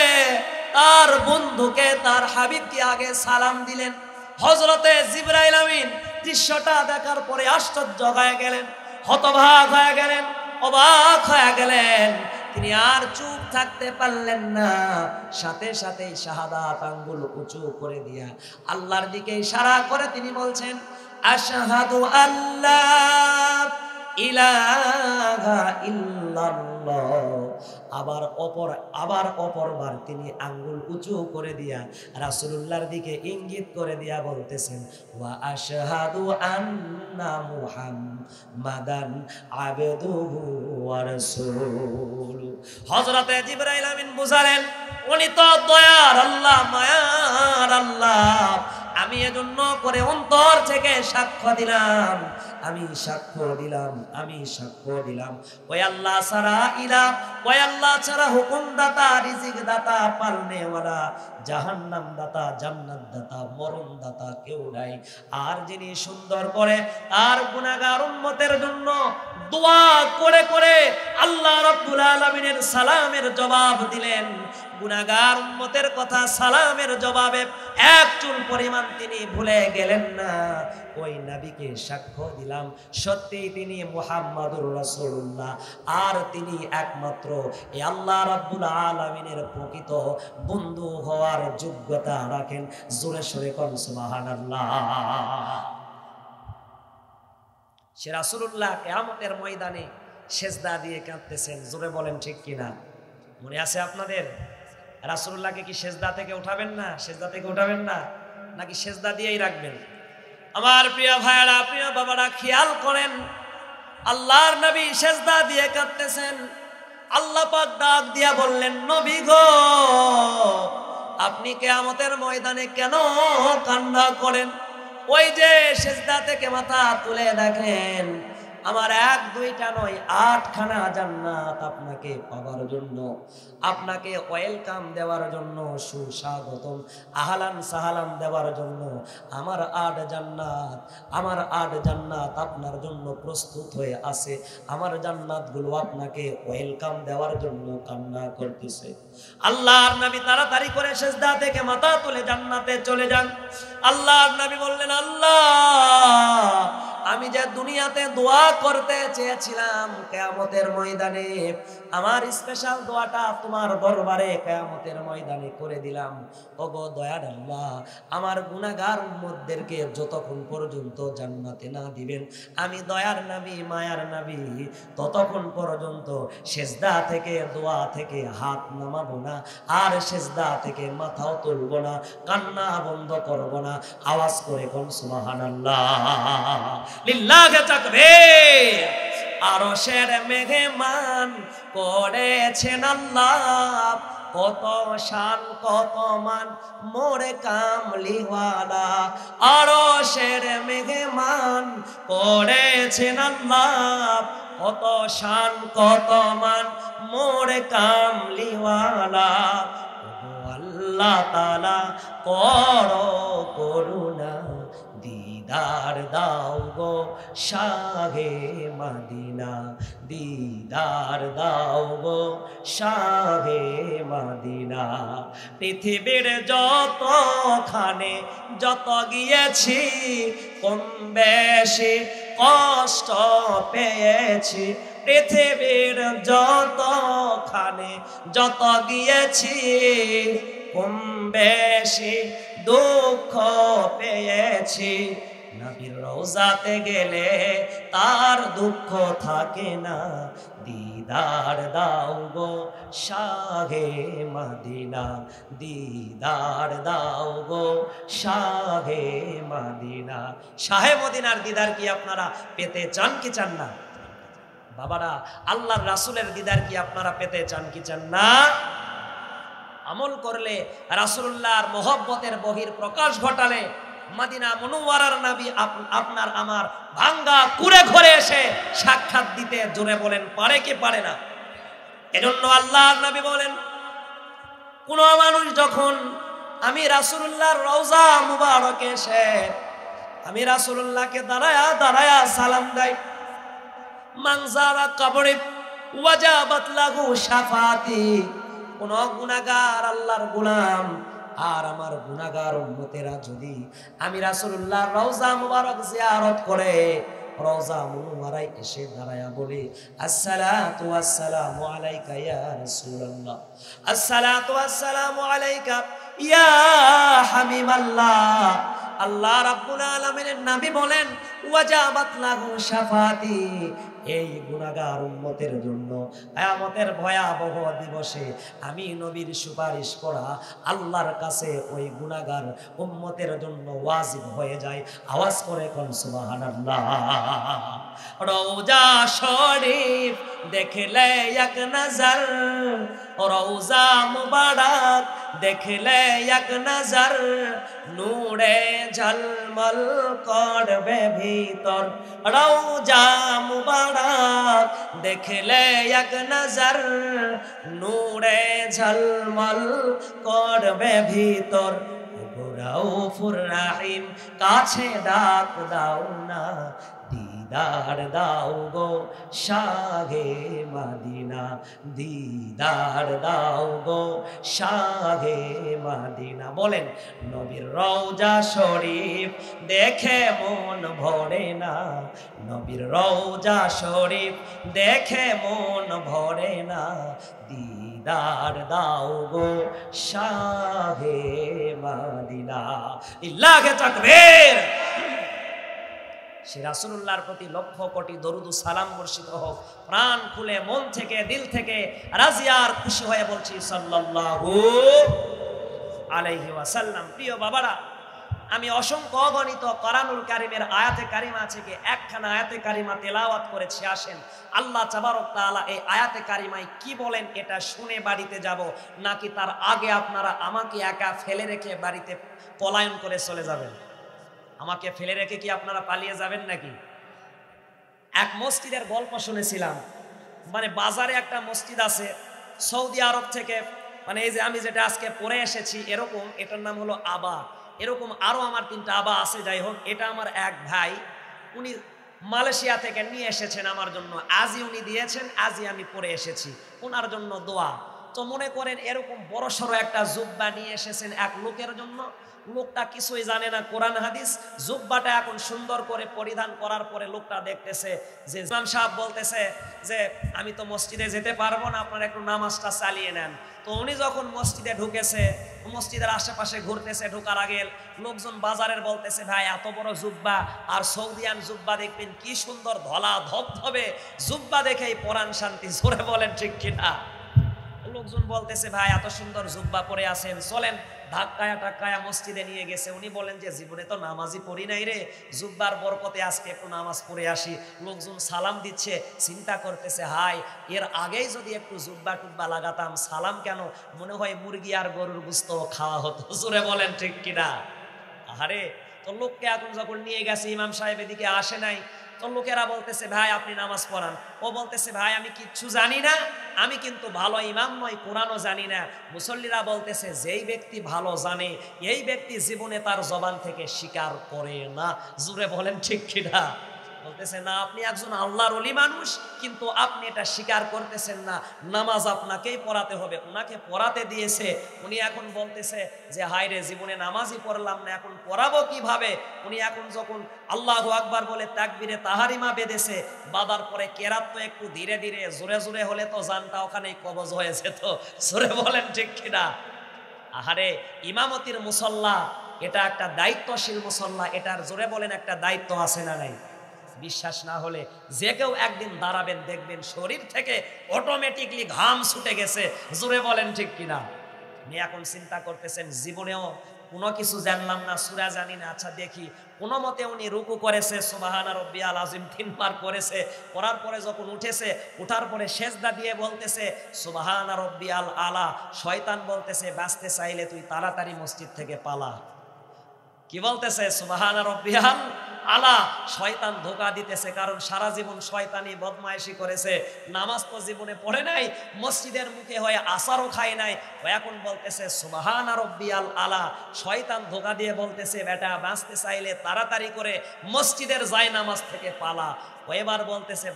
তার বন্ধুকে, তার হাবিবকে আগে সালাম দিলেন। হযরতে জিবরাইল আমিন দৃশ্যটা দেখার পরে আশ্চর্য হয়ে গেলেন, হতবাক হয়ে গেলেন, অবাক হয়ে গেলেন। তিনি আর চুপ থাকতে পারলেন না। সাথে সাথে শাহাদাত আঙ্গুল উঁচু করে দিয়া আল্লাহর দিকে ইশারা করে তিনি বলছেন, আশহাদু আল্লাহ ইলাহা ইল্লাল্লাহ। আবার অপরবার তিনি আঙ্গুল উঁচু করে দিয়া রাসূলুল্লাহর দিকে ইঙ্গিত করে দিয়া বলতেছেন, ওয়া আশহাদু আন্না মুহাম্মাদান আবদুহু ওয়া রাসূলুহু। হযরতে জিবরাইল আমিন বুঝালেন, উনি তো দয়ার আল্লাহ, মায়ার আল্লাহ। আমি এজন্য করে অন্তর থেকে সাক্ষ্য দিলাম, আমি সাক্ষ্য দিলাম ওই আল্লাহ ছাড়া ইলাহ, ওই আল্লাহ ছাড়া হুকুম দাতা, রিজিক দাতা, পালনেওয়ালা, জাহান্নাম দাতা, জান্নাত দাতা, মরণ দাতা কেউ নাই। আর যিনি সুন্দর করে তার গুনাহগার উম্মতের জন্য দোয়া করে করে আল্লাহ রাব্বুল আলামিনের সালামের জবাব দিলেন, গুনাহগার উম্মতের কথা সালামের জবাবে এক চুল পরিমাণ তিনি ভুলে গেলেন না। ওই নবীকে সাক্ষ্য দিলাম, সত্যি তিনি মুহাম্মাদুর রাসূলুল্লাহ, আর তিনি একমাত্র এই আল্লাহ রাব্বুল আলামিনের প্রকৃত বন্ধু হওয়ার যোগ্যতা রাখেন। জোরে সোরে কোন সুবহানাল্লাহ। সে রাসূলুল্লাহ কিয়ামতের ময়দানে সেজদা দিয়ে কাঁদতেছেন। জোরে বলেন ঠিক কিনা? মনে আছে আপনাদের? রাসূলুল্লাহকে কি সেজদা থেকে উঠাবেন না? সেজদা থেকে উঠাবেন না, নাকি সেজদা দিয়েই রাখবেন? আমার প্রিয় ভাইরা, প্রিয় বাবারা, খেয়াল করেন, আল্লাহর নবী সেজদা দিয়ে কাঁদতেছেন। আল্লাহ পাক ডাক দিয়া বললেন, নবী গো, আপনি কিয়ামতের ময়দানে কেন কান্না করেন? ওই যে সেজদা থেকে মাথা তুলে দেখেন, আমার 1-2টা নয় 8খানা জান্নাত আপনাকে পাওয়ার জন্য, আপনাকে ওয়েলকাম দেওয়ার জন্য, সুস্বাগতম আহলান সাহালান দেওয়ার জন্য আমার 8 জান্নাত, আমার 8 জান্নাত আপনার জন্য প্রস্তুত হয়ে আছে। আমার জান্নাতগুলো আপনাকে ওয়েলকাম দেওয়ার জন্য কান্না করতেছে। আল্লাহর নবী তাড়াতাড়ি করে সিজদা থেকে মাথা তুলে জান্নাতে চলে যান। আল্লাহর নবী বললেন, আল্লাহ, আমি যে দুনিয়াতে দোয়া করতে চেয়েছিলাম কিয়ামতের ময়দানে, আমার স্পেশাল দোয়াটা তোমার দরবারে কিয়ামতের ময়দানে করে দিলাম। ওগো দয়ার আল্লাহ, আমার গুনাহগার উম্মতদেরকে যতক্ষণ পর্যন্ত জান্নাতে না দিবেন, আমি দয়ার নবী, মায়ার নবী, ততক্ষণ পর্যন্ত সিজদা থেকে, দোয়া থেকে হাত নামাবো না, আর সিজদা থেকে মাথাও তুলবো না, কান্না বন্ধ করবো না। আওয়াজ করে কোন সুবহানাল্লাহ, লিল্লাহি তাকবীর। আরশের মেহমান করেছেন আল্লাহ, কত শান কত মান মোরে কামলিওয়ালা। আরশের মেহমান করেছেন আল্লাহ, কত শান কত মান মোরে কামলিওয়ালা। আল্লাহ তাআলা করো করুণা, দিদার দাও গো শাহে মদিনা, দিদার দাও গো শাহে মদিনা। পৃথিবীর যতখানে যত গিয়েছি, কম বেশি কষ্ট পেয়েছি। পৃথিবীর যতখানে যত গিয়েছি, কম বেশি দুঃখ পেয়েছি। নবীর রওজাতে গেলে তার দুঃখ থাকে না, দিদার দাও গো শাহে মদিনা, দিদার দাও গো শাহে মদিনা। শাহে মদিনার দিদার কি আপনারা পেতে চান কি চান না? বাবারা, আল্লাহর রাসূলের দিদার কি আপনারা পেতে চান কি চান না? আমল করলে, রাসূলুল্লাহর মহব্বতের বহির প্রকাশ ঘটালে, মদিনা মুনওয়ারার নবী আপনার আমার ভাঙ্গা কুড়ে ঘরে এসে সাক্ষাৎ দিতে, জোরে বলেন পারে কি পারে না? এজন্য আল্লাহর নবী বলেন, কোন মানুষ যখন আমি রাসূলুল্লাহর রওজা মুবারকে এসে আমি রাসূলুল্লাহকে দাঁড়ায়া দাঁড়ায়া সালাম দেয়, মানজারা কবরে ওয়াজাবাত লাহু শাফাতি। কোন গুনাহগার আল্লাহর গোলাম আর আমার গুনাহগার উম্মতেরা যদি আমি রাসূলুল্লাহর রওজা মুবারক জিয়ারত করে রওজা মুবারকায় এসে দাঁড়ায়া বলে, আসসালাতু ওয়াসসালামু আলাইকা ইয়া রাসূলুল্লাহ, আসসালাতু ওয়াসসালামু আলাইকা ইয়া হাবিবাল্লাহ। আল্লাহ রাব্বুল আলামিনের নবী বলেন, ওয়াজাবাত লাহু শাফাতি। এই গুনাহগার উম্মতের জন্য কিয়ামতের ভয়াবহ দিবসে আমি নবীর সুপারিশ করা আল্লাহর কাছে ওই গুনাহগার উম্মতের জন্য ওয়াজিব হয়ে যায়। আওয়াজ করে কোন সুবহানাল্লাহ। রওজা শরীফ দেখলে এক নজর, রওজা মুবারক দেখলে এক নজর, নূরে ঝলমল করবে ভিতর। রওজা মুবারক দেখলে এক নজর, নূরে ঝলমল করবে ভিতর। রাউফুর রাহিম কাছে ডাক দাও না, দিদার দাও গো শাহে মদিনা, দিদার দাও গো শাহে মদিনা। বলেন, নবীর রওজা শরীফ দেখে মন ভরে না, নবীর রওজা শরীফ দেখে মন ভরে না, দিদার দাও গো শাহে মদিনা। লিল্লাহি তাকবীর। সে রাসূলুল্লাহর প্রতি লক্ষ কোটি দরুদ ও সালাম বর্ষিত হোক। প্রাণ খুলে মন থেকে দিল থেকে রাজি আর খুশি হয়ে বলছি সাল্লাল্লাহু আলাইহি ওয়াসাল্লাম। প্রিয় বাবারা, আমি অসংখ্য অগণিত কোরআনুল কারীমের আয়াতে কারিমা থেকে একখানা আয়াতে কারিমা তেলাওয়াত করেছি। আসেন আল্লাহ তাবারক তাআলা এই আয়াতে কারিমায় কি বলেন এটা শুনে বাড়িতে যাব, নাকি তার আগে আপনারা আমাকে একা ফেলে রেখে বাড়িতে পলায়ন করে চলে যাবেন? আমাকে ফেলে রেখে কি আপনারা পালিয়ে যাবেন নাকি? এক মসজিদের গল্প শুনেছিলাম। মানে বাজারে একটা মসজিদ আছে সৌদি আরব থেকে, মানে এই যে আমি যেটা আজকে পরে এসেছি এরকম, এটার নাম হলো আবা। এরকম আরো আমার 3টা আবা আছে। যাই হোক, এটা আমার এক ভাই, উনি মালয়েশিয়া থেকে নিয়ে এসেছেন আমার জন্য। আজই উনি দিয়েছেন, আজই আমি পরে এসেছি, ওনার জন্য দোয়া। তো মনে করেন এরকম বড় সড়ো একটা জুব্বা নিয়ে এসেছেন এক লোকের জন্য। লোকটা কিছুই জানে না কোরআন হাদিস। জুব্বাটা এখন সুন্দর করে পরিধান করার পরে লোকটা দেখতেছে যে ইমাম সাহেব বলতেছে যে আমি তো মসজিদে যেতে পারবো না, আপনারা একটু নামাজটা চালিয়ে নেন। তো উনি যখন মসজিদে ঢুকেছে, মসজিদের আশেপাশে ঘুরতেছে, ঢোকার আগে লোকজন বাজারের বলতেছে ভাই এত বড় জুব্বা, আর সৌদিয়ান জুব্বা দেখবেন কি সুন্দর ধলা ধবধবে জুব্বা, দেখেই পরাণ শান্তি। জোরে বলেন ঠিক কিনা? লোকজন বলতেছে ভাই এত সুন্দর জুব্বা পরে আছেন, চলেন। ধাক্কায়া টাক্কায়া মসজিদে নিয়ে গেছে। উনি বলেন যে জীবনে তো নামাজই পড়ি নাই রে, জুব্বার বরকতে আজকে একটু নামাজ পড়ে আসি। লোকজন সালাম দিচ্ছে, চিন্তা করতেছে হাই এর আগেই যদি একটু জুব্বা টুব্বা লাগাতাম, সালাম কেন, মনে হয় মুরগি আর গরুর গোশত খাওয়া হতো। জোরে বলেন ঠিক কিনা? আরে তো লোককে এখন যখন নিয়ে গেছে, ইমাম সাহেব এদিকে আসে নাই। তো লোকেরা বলতেছে ভাই আপনি নামাজ পড়ান। ও বলতেছে ভাই আমি কিচ্ছু জানি না, আমি কিন্তু ভালো ইমাম নয়, কোরআনও জানি না। মুসল্লিরা বলতেছে যেই ব্যক্তি ভালো জানে এই ব্যক্তি জীবনে তার জবান থেকে স্বীকার করে না। জোরে বলেন ঠিক কিনা? বলতেছে না আপনি একজন আল্লাহর ওলি মানুষ, কিন্তু আপনি এটা স্বীকার করতেছেন না, নামাজ আপনাকেই পড়াতে হবে। ওনাকে পড়াতে দিয়েছে, উনি এখন বলতেছে যে হায় রে জীবনে নামাজই পড়লাম না, এখন পড়াবো কিভাবে। উনি এখন যখন আল্লাহু আকবার বলে তাকবীরে তাহারিমা বেঁধেছে, বাঁধার পরে কেরাত তো একটু ধীরে ধীরে, জোরে জোরে হলে তো জানটা ওখানেই কবজ হয়ে যেত। জোরে বলেন ঠিক কিনা? আহারে ইমামতির মুসল্লা এটা একটা দায়িত্বশীল মুসল্লা, এটার জোরে বলেন একটা দায়িত্ব আছে না নাই? বিশ্বাস না হলে যে কেউ একদিন দাঁড়াবেন, দেখবেন শরীর থেকে অটোমেটিকলি ঘাম ছুটে গেছে। জোরে বলেন ঠিক কিনা? আপনি এখন চিন্তা করতেছেন জীবনেও কোনো কিছু জানলাম না, সূরা জানি না, আচ্ছা দেখি। কোনো মতে উনি রুকু করেছে, সুবহানা রাব্বিয়াল আযীম 3 বার করেছে। করার পরে যখন উঠেছে, উঠার পরে সেজদা দিয়ে বলতেছে সুবহানা রাব্বিয়াল আলা। শয়তান বলতেছে বাঁচতে চাইলে তুই তাড়াতাড়ি মসজিদ থেকে পালা। কি বলতেছে? সুবহানা রাব্বিয়াল আলা। শয়তান ধোঁকা দিতেছে, কারণ সারা জীবন শয়তানি বদমাইশি করেছে, নামাজ তো জীবনে পড়ে নাই, মসজিদের মুখে হয়ে আসারও খায় নাই। এখন বলতেছে সুবহানা রাব্বিয়াল আলা। শয়তান ধোঁকা দিয়ে বলতেছে বেটা বাঁচতে চাইলে তাড়াতাড়ি করে মসজিদের যায় নামাজ থেকে পালা। এবার বলতেছে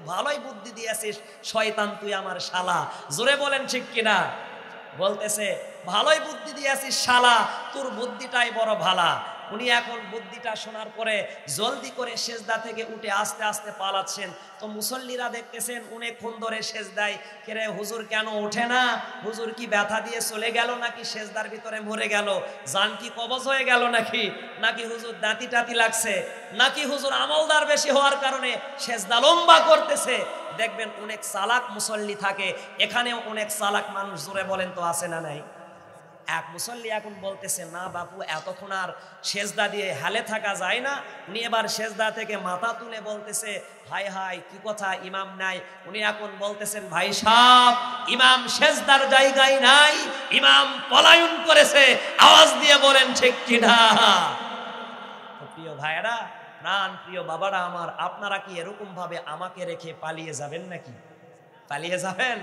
ভালোই বুদ্ধি দিয়েছিস শয়তান, তুই আমার শালা। জোরে বলেন ঠিক কিনা? বলতেছে ভালোই বুদ্ধি দিয়েছিস শালা, তোর বুদ্ধিটাই বড় ভালা। উনি এখন বুদ্ধিটা শোনার পরে জলদি করে সেজদা থেকে উঠে আস্তে আস্তে পালাচ্ছেন। তো মুসল্লিরা দেখতেছেন অনেকক্ষণ ধরে সেজদায়, কেরে হুজুর কেন ওঠে না? হুজুর কি ব্যথা দিয়ে চলে গেল নাকি সেজদার ভিতরে মরে গেল? জান কি কবজ হয়ে গেল নাকি হুজুর দাঁতি টাতি লাগছে, নাকি হুজুর আমলদার বেশি হওয়ার কারণে সেজদা লম্বা করতেছে? দেখবেন অনেক চালাক মুসল্লি থাকে, এখানেও অনেক চালাক মানুষ। জোরে বলেন তো আছে না নাই? এক মুসল্লি এখন বলতেছে না বাপু এতক্ষণ আর সেজদা দিয়ে হালে থাকা যায় না। উনি এবার সেজদা থেকে মাথা তুলে বলতেছে হাই হাই কি কথা, ইমাম নাই। উনি এখন বলতেছেন ভাই সাহেব ইমাম সেজদার জায়গায় নাই, ইমাম পলায়ন করেছে। আওয়াজ দিয়ে বলেন ঠিক কিনা? প্রিয় ভাইরা, প্রাণ প্রিয় বাবারা আমার, আপনারা কি এরকম ভাবে আমাকে রেখে পালিয়ে যাবেন নাকি? পালিয়ে যাবেন?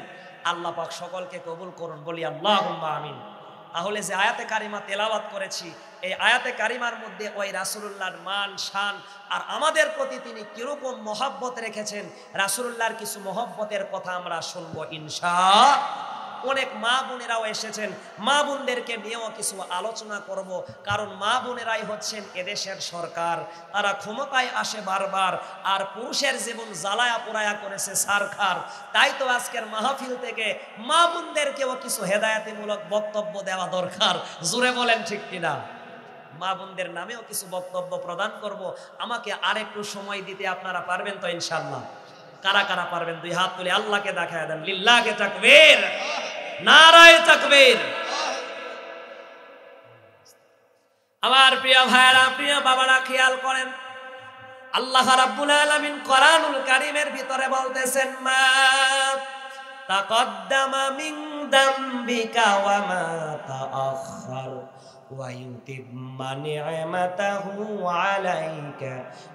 আল্লাহ পাক সকলকে কবুল করুন, বলি আল্লাহুম্মা আমিন। তাহলে যে আয়াতে কারিমা তেলাওয়াত করেছি, এই আয়াতে কারিমার মধ্যে ওই রাসূলুল্লাহর মান শান আর আমাদের প্রতি তিনি কিরকম মহব্বত রেখেছেন, রাসূলুল্লাহর কিছু মহব্বতের কথা আমরা শুনবো ইনশাআল্লাহ। অনেক মা বোনেরাও এসেছেন, মা বোনদেরকে নিয়েও কিছু আলোচনা করব, কারণ মা বোনেরাই হচ্ছেন এদেশের সরকার। তারা ক্ষমতায় আসে বারবার, আর পুরুষের জীবন জ্বালায়া পোড়ায়া করেছে সারখার। তাই তো আজকের মাহফিল থেকে মা বোনদেরকেও কিছু হেদায়েতিমূলক বক্তব্য দেওয়া দরকার। জোরে বলেন ঠিক কিনা? মা বোনদের নামেও কিছু বক্তব্য প্রদান করব। আমাকে আরেকটু সময় দিতে আপনারা পারবেন তো ইনশাআল্লাহ? কারা কারা পারবেন দুই হাত তুলে আল্লাহকে দেখায় দেন। লিল্লাহে তাকবীর, নারায়ে তাকবীর। আমার প্রিয় ভাইরা, প্রিয় বাবারা, খেয়াল করেন আল্লাহ রাব্বুল আলামিন কোরআনুল কারীমের ভিতরে বলতেছেন, মা তাকদ্দামা মিন দামবিকা ওয়া মা তাআখার ওয়া ইউতিম্মা নি'মাতাহু আলাইকা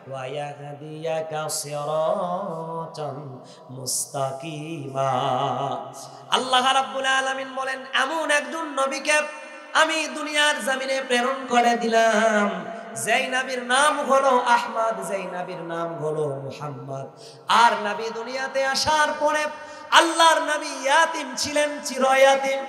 ওয়া ইয়াহদিয়াকা সিরাতান মুস্তাকিমা। আল্লাহ রাব্বুল আলামিন বলেন, এমন একজন নবীকে আমি দুনিয়ার জমিনে প্রেরণ করে দিলাম, যেই নবীর নাম হলো আহমদ, যেই নবীর নাম হলো মুহাম্মদ। আর নবী দুনিয়াতে আসার পরে আল্লাহর নবী ইয়াতিম ছিলেন, চিরয়াতিম।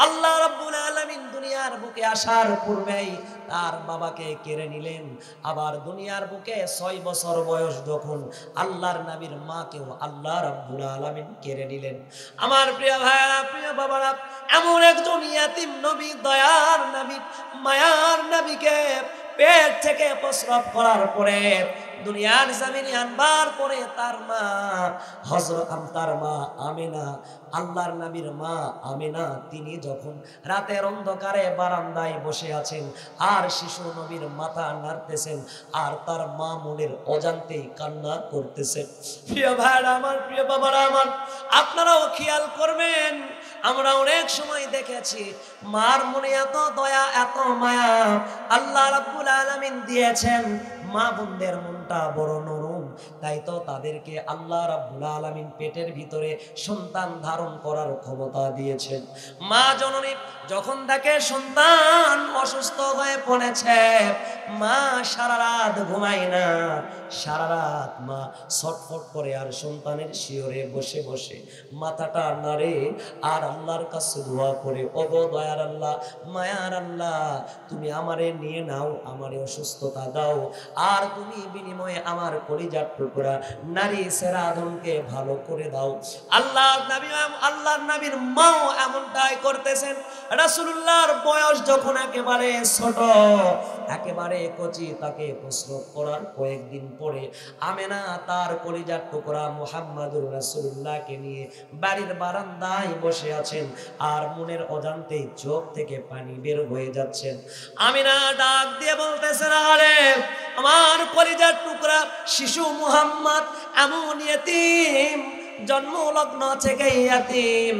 আল্লাহ রাব্বুল আলামিন দুনিয়ার বুকে আসার পূর্বেই তার বাবাকে কেড়ে নিলেন। আবার দুনিয়ার বুকে 6 বছর বয়স যখন আল্লাহর নবীর মাকেও আল্লাহ রাব্বুল আলামিন কেড়ে নিলেন। আমার প্রিয় ভাইরা, প্রিয় বাবারা, এমন একজন ইয়াতিম নবী, দয়ার নবী, মায়ার নবীকে পেট থেকে প্রসব করার পরে দুনিয়ার জমিনে আনবার পরে তার মা তার মা আমিনা, আল্লাহর নবীর মা আমিনা, তিনি যখন রাতের অন্ধকারে বারান্দায় বসে আছেন আর শিশু নবীর মাথা নাড়তেছেন আর তার মা মনের অজান্তেই কান্না করতেছেন। প্রিয় ভাইরা আমার, প্রিয় বাবারা আমার, আপনারাও খেয়াল করবেন, আমরা অনেক সময় দেখেছি মার মনে এত দয়া, এত মায়া আল্লাহ রাব্বুল আলামিন দিয়েছেন। মা বোনদের মনটা বড় নরম, তাই তো তাদেরকে আল্লাহ রাব্বুল আলামিন পেটের ভিতরে সন্তান ধারণ করার ক্ষমতা দিয়েছেন। মা জননী যখন দেখে সন্তান অসুস্থ হয়ে পড়েছে, মা সারা রাত ঘুমায় না, সারা রাত মা ছটফট করে আর সন্তানের শিয়রে বসে বসে মাথাটা নাড়ে আর আল্লাহর কাছে দোয়া করে, ওগো দয়ার আল্লাহ, মায়ার আল্লাহ, তুমি আমারে নিয়ে নাও, আমারে অসুস্থতা দাও, আর তুমি বিনিময়ে আমার কলিজার টুকরা নারী সেরাদনকে ভালো করে দাও। আল্লাহর নবীর মাও এমনটাই করতেছেন। রাসূলুল্লাহর বয়স যখন একেবারে ছোট, একেবারে কচি, তাকে প্রসব করার কয়েকদিন পরে আমেনা তার কলিজার টুকরা মুহাম্মাদুর রাসূলুল্লাহকে নিয়ে বাড়ির বারান্দায় বসে আছেন আর মনের অজান্তেই চোখ থেকে পানি বের হয়ে যাচ্ছেন। আমিনা ডাক দিয়ে বলতেছেন, আরে আমার কলিজার টুকরা শিশু মুহাম্মদ এমন ইতিম, জন্মলগ্ন থেকে ইয়াতিম,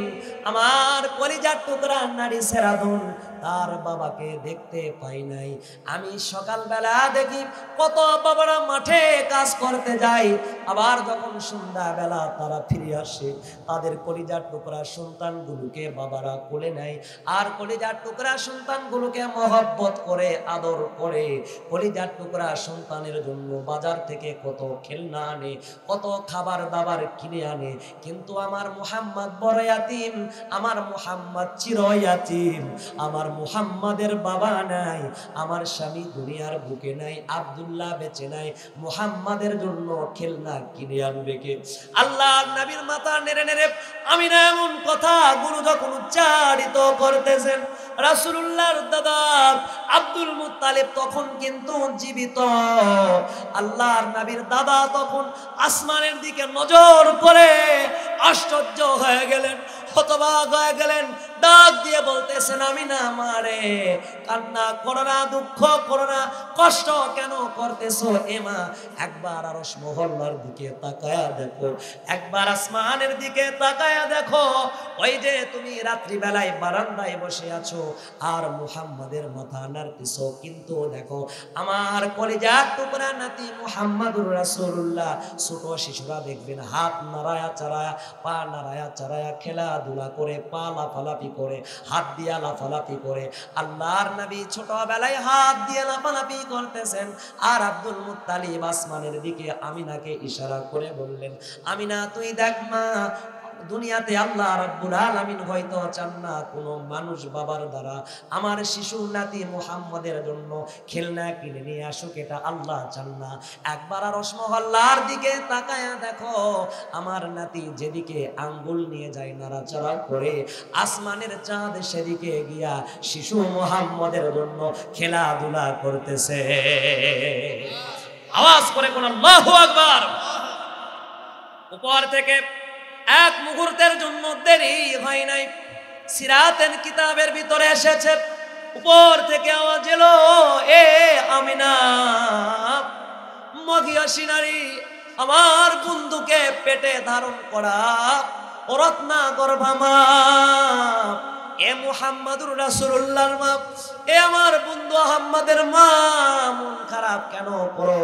আমার কলিজার টুকরা নারী সেরাদুন তার বাবাকে দেখতে পাই নাই। আমি সকালবেলা দেখি কত বাবারা মাঠে কাজ করতে যায়, আবার যখন সন্ধ্যাবেলা তারা ফিরে আসে তাদের কলিজার টুকরা সন্তানগুলোকে বাবারা কোলে নেয় আর কলিজার টুকরা সন্তানগুলোকে মহব্বত করে আদর করে। কলিজার টুকরা সন্তানের জন্য বাজার থেকে কত খেলনা আনে, কত খাবার দাবার কিনে আনে, কিন্তু আমার মুহাম্মদ বড় ইয়াতিম, আমার মুহাম্মদ চির ইয়াতিম, আমার মুহাম্মাদের বাবা নাই, আমার স্বামী দুনিয়ার বুকে নাই, আব্দুল্লাহ বেঁচে নাই, মুহাম্মাদের জন্য খেলনা কিনে আনবে কে? আল্লাহর নবীর মাথা নেড়ে নেড়ে আমিনা এমন কথা গুরু যখন উচ্চারিত করতেছেন, রাসূলুল্লাহর দাদা আব্দুল মুত্তালিব তখন কিন্তু জীবিত। আল্লাহর নবীর দাদা তখন আসমানের দিকে নজর করে আশ্চর্য হয়ে গেলেন, হতবাক হয়ে গেলেন, ডাক দিয়ে বলতেছেন, আমিনা আমারে কান্না করো না, দুঃখ করো না, কষ্ট কেন করতেছো? এমা একবার আরশ মহল্লার দিকে তাকায়া দেখো, একবার আসমানের দিকে তাকায়া দেখো, ওই যে তুমি রাত্রি বেলায় বারান্দায় বসে আছো আর মুহাম্মাদের মাথা নাড়তেছো, কিন্তু দেখো আমার কলিজার টুকরা নাতি মুহাম্মাদুর রাসূলুল্লাহ। ছোট শিশুরা দেখবেন হাত নাড়ায়া চাড়ায়া, পা নাড়ায়া চাড়ায়া, খেলাধুলা করে, পা লাফালাফি করে, হাত দিয়া লাফালাফি করে। আল্লাহর নবী ছোটবেলায় হাত দিয়ে লাফালাফি করতেছেন আর আব্দুল মুত্তালিব আসমানের দিকে আমিনাকে ইশারা করে বললেন, আমিনা তুই দেখ মা দুনিয়াতে আল্লাহ রাব্বুল আলামিন হয়তো চান না কোনো মানুষ বাবার দ্বারা আমার শিশু নাতি মুহাম্মদের জন্য খেলনা কিনে নিয়ে আসুক, এটা আল্লাহ চান না। একবার আর রসমহল্লার দিকে তাকায়া দেখো, আমার নাতি যেদিকে আঙ্গুল নিয়ে যায় নাড়াচাড়া করে, আসমানের চাঁদ সেদিকে গিয়া শিশু মুহাম্মদের জন্য খেলাধুলা করতেছে। আওয়াজ করে কোন আল্লাহু আকবার। উপর থেকে এক মুহূর্তের জন্য দেরি হয় নাই, সিরাতের কিতাবের ভিতরে এসেছে, উপর থেকে আওয়াজ এলো, এ আমিনা মহিষী নারী, আমার বন্ধুকে পেটে ধারণ করা ও রত্না গর্ভা মা, এ মুহাম্মাদুর রাসূলুল্লাহর মা, এ আমার বন্ধু আহমদের মা, মন খারাপ কেন করো?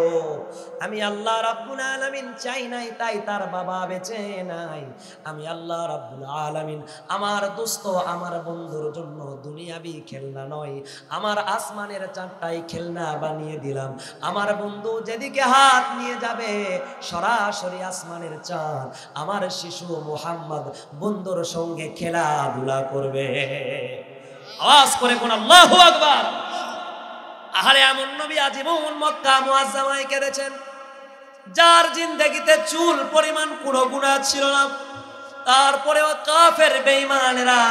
আমি আল্লাহ রাব্বুল আলামিন চাই নাই তাই তার বাবা বেঁচে নাই। আমি আল্লাহ রাব্বুল আলামিন আমার দোস্ত আমার বন্ধুর জন্য দুনিয়াবি খেলনা নয়, আমার আসমানের চাঁদটাই খেলনা বানিয়ে দিলাম। আমার বন্ধু যেদিকে হাত নিয়ে যাবে সরাসরি আসমানের চাঁদ আমার শিশু মুহাম্মদ বন্ধুর সঙ্গে খেলাধুলা করবে। আওয়াজ করে কোন আল্লাহু আকবার। আহারে এমন নবী আজীবন মক্কা মুআজ্জামায় কেঁদেছেন, যার জিন্দেগিতে চুল পরিমাণ কোনো গুনাহ ছিল না, তারপরেও কাফের বেঈমানেরা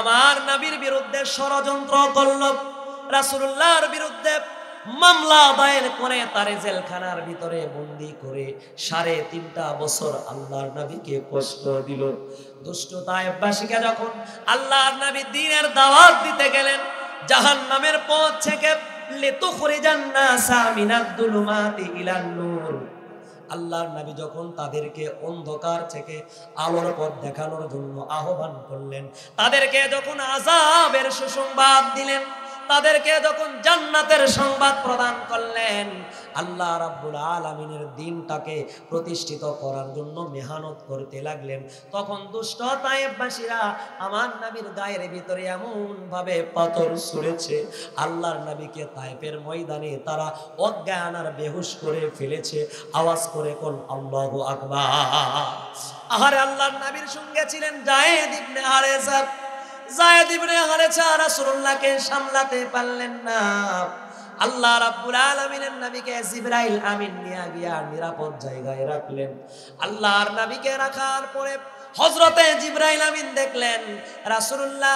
আমার নবীর বিরুদ্ধে ষড়যন্ত্র করল, রাসূলুল্লাহর বিরুদ্ধে মামলা দায়ের করে তারে জেলখানার ভিতরে বন্দী করে 3.5 বছর আল্লাহর নবীকে কষ্ট দিল। দুষ্ট তায়েফবাসীকে যখন আল্লাহর নবী দ্বীনের দাওয়াত দিতে গেলেন, জাহান্নামের পথ থেকে লিতুখরিজান নাসা মিনাদ দুলুমাতি ইলান নূর, আল্লাহর নবী যখন তাদেরকে অন্ধকার থেকে আলোর পথ দেখানোর জন্য আহ্বান করলেন, তাদেরকে যখন আযাবের সুসংবাদ দিলেন, তাদেরকে যখন জান্নাতের সংবাদ প্রদান করলেন, আল্লাহ রাব্বুল আলামিনের দ্বীনটাকে প্রতিষ্ঠিত করার জন্য মেহনত করতে লাগলেন, তখন দুষ্ট তায়েফবাসীরা আমার নবীর গায়ের ভিতরে এমন ভাবে পাথর ছুঁড়েছে, আল্লাহর নবীকে তায়েফের ময়দানে তারা অজ্ঞান আর বেহুশ করে ফেলেছে। আওয়াজ করে কোন আল্লাহু আকবার। আহারে আল্লাহর নবীর সঙ্গে ছিলেন যায়েদ ইবনে হারেসা, যায়েদ ইবনে হারেসা রাসূলুল্লাহকে সামলাতে পারলেন না। আল্লাহ রাব্বুল আলামিনের নবীকে জিবরাইল আমিন নিয়ে গিয়া নিরাপদ জায়গায় রাখলেন। আল্লাহর নবীকে রাখার পরে হযরতে জিবরাইল আমিন দেখলেন রাসূলুল্লাহ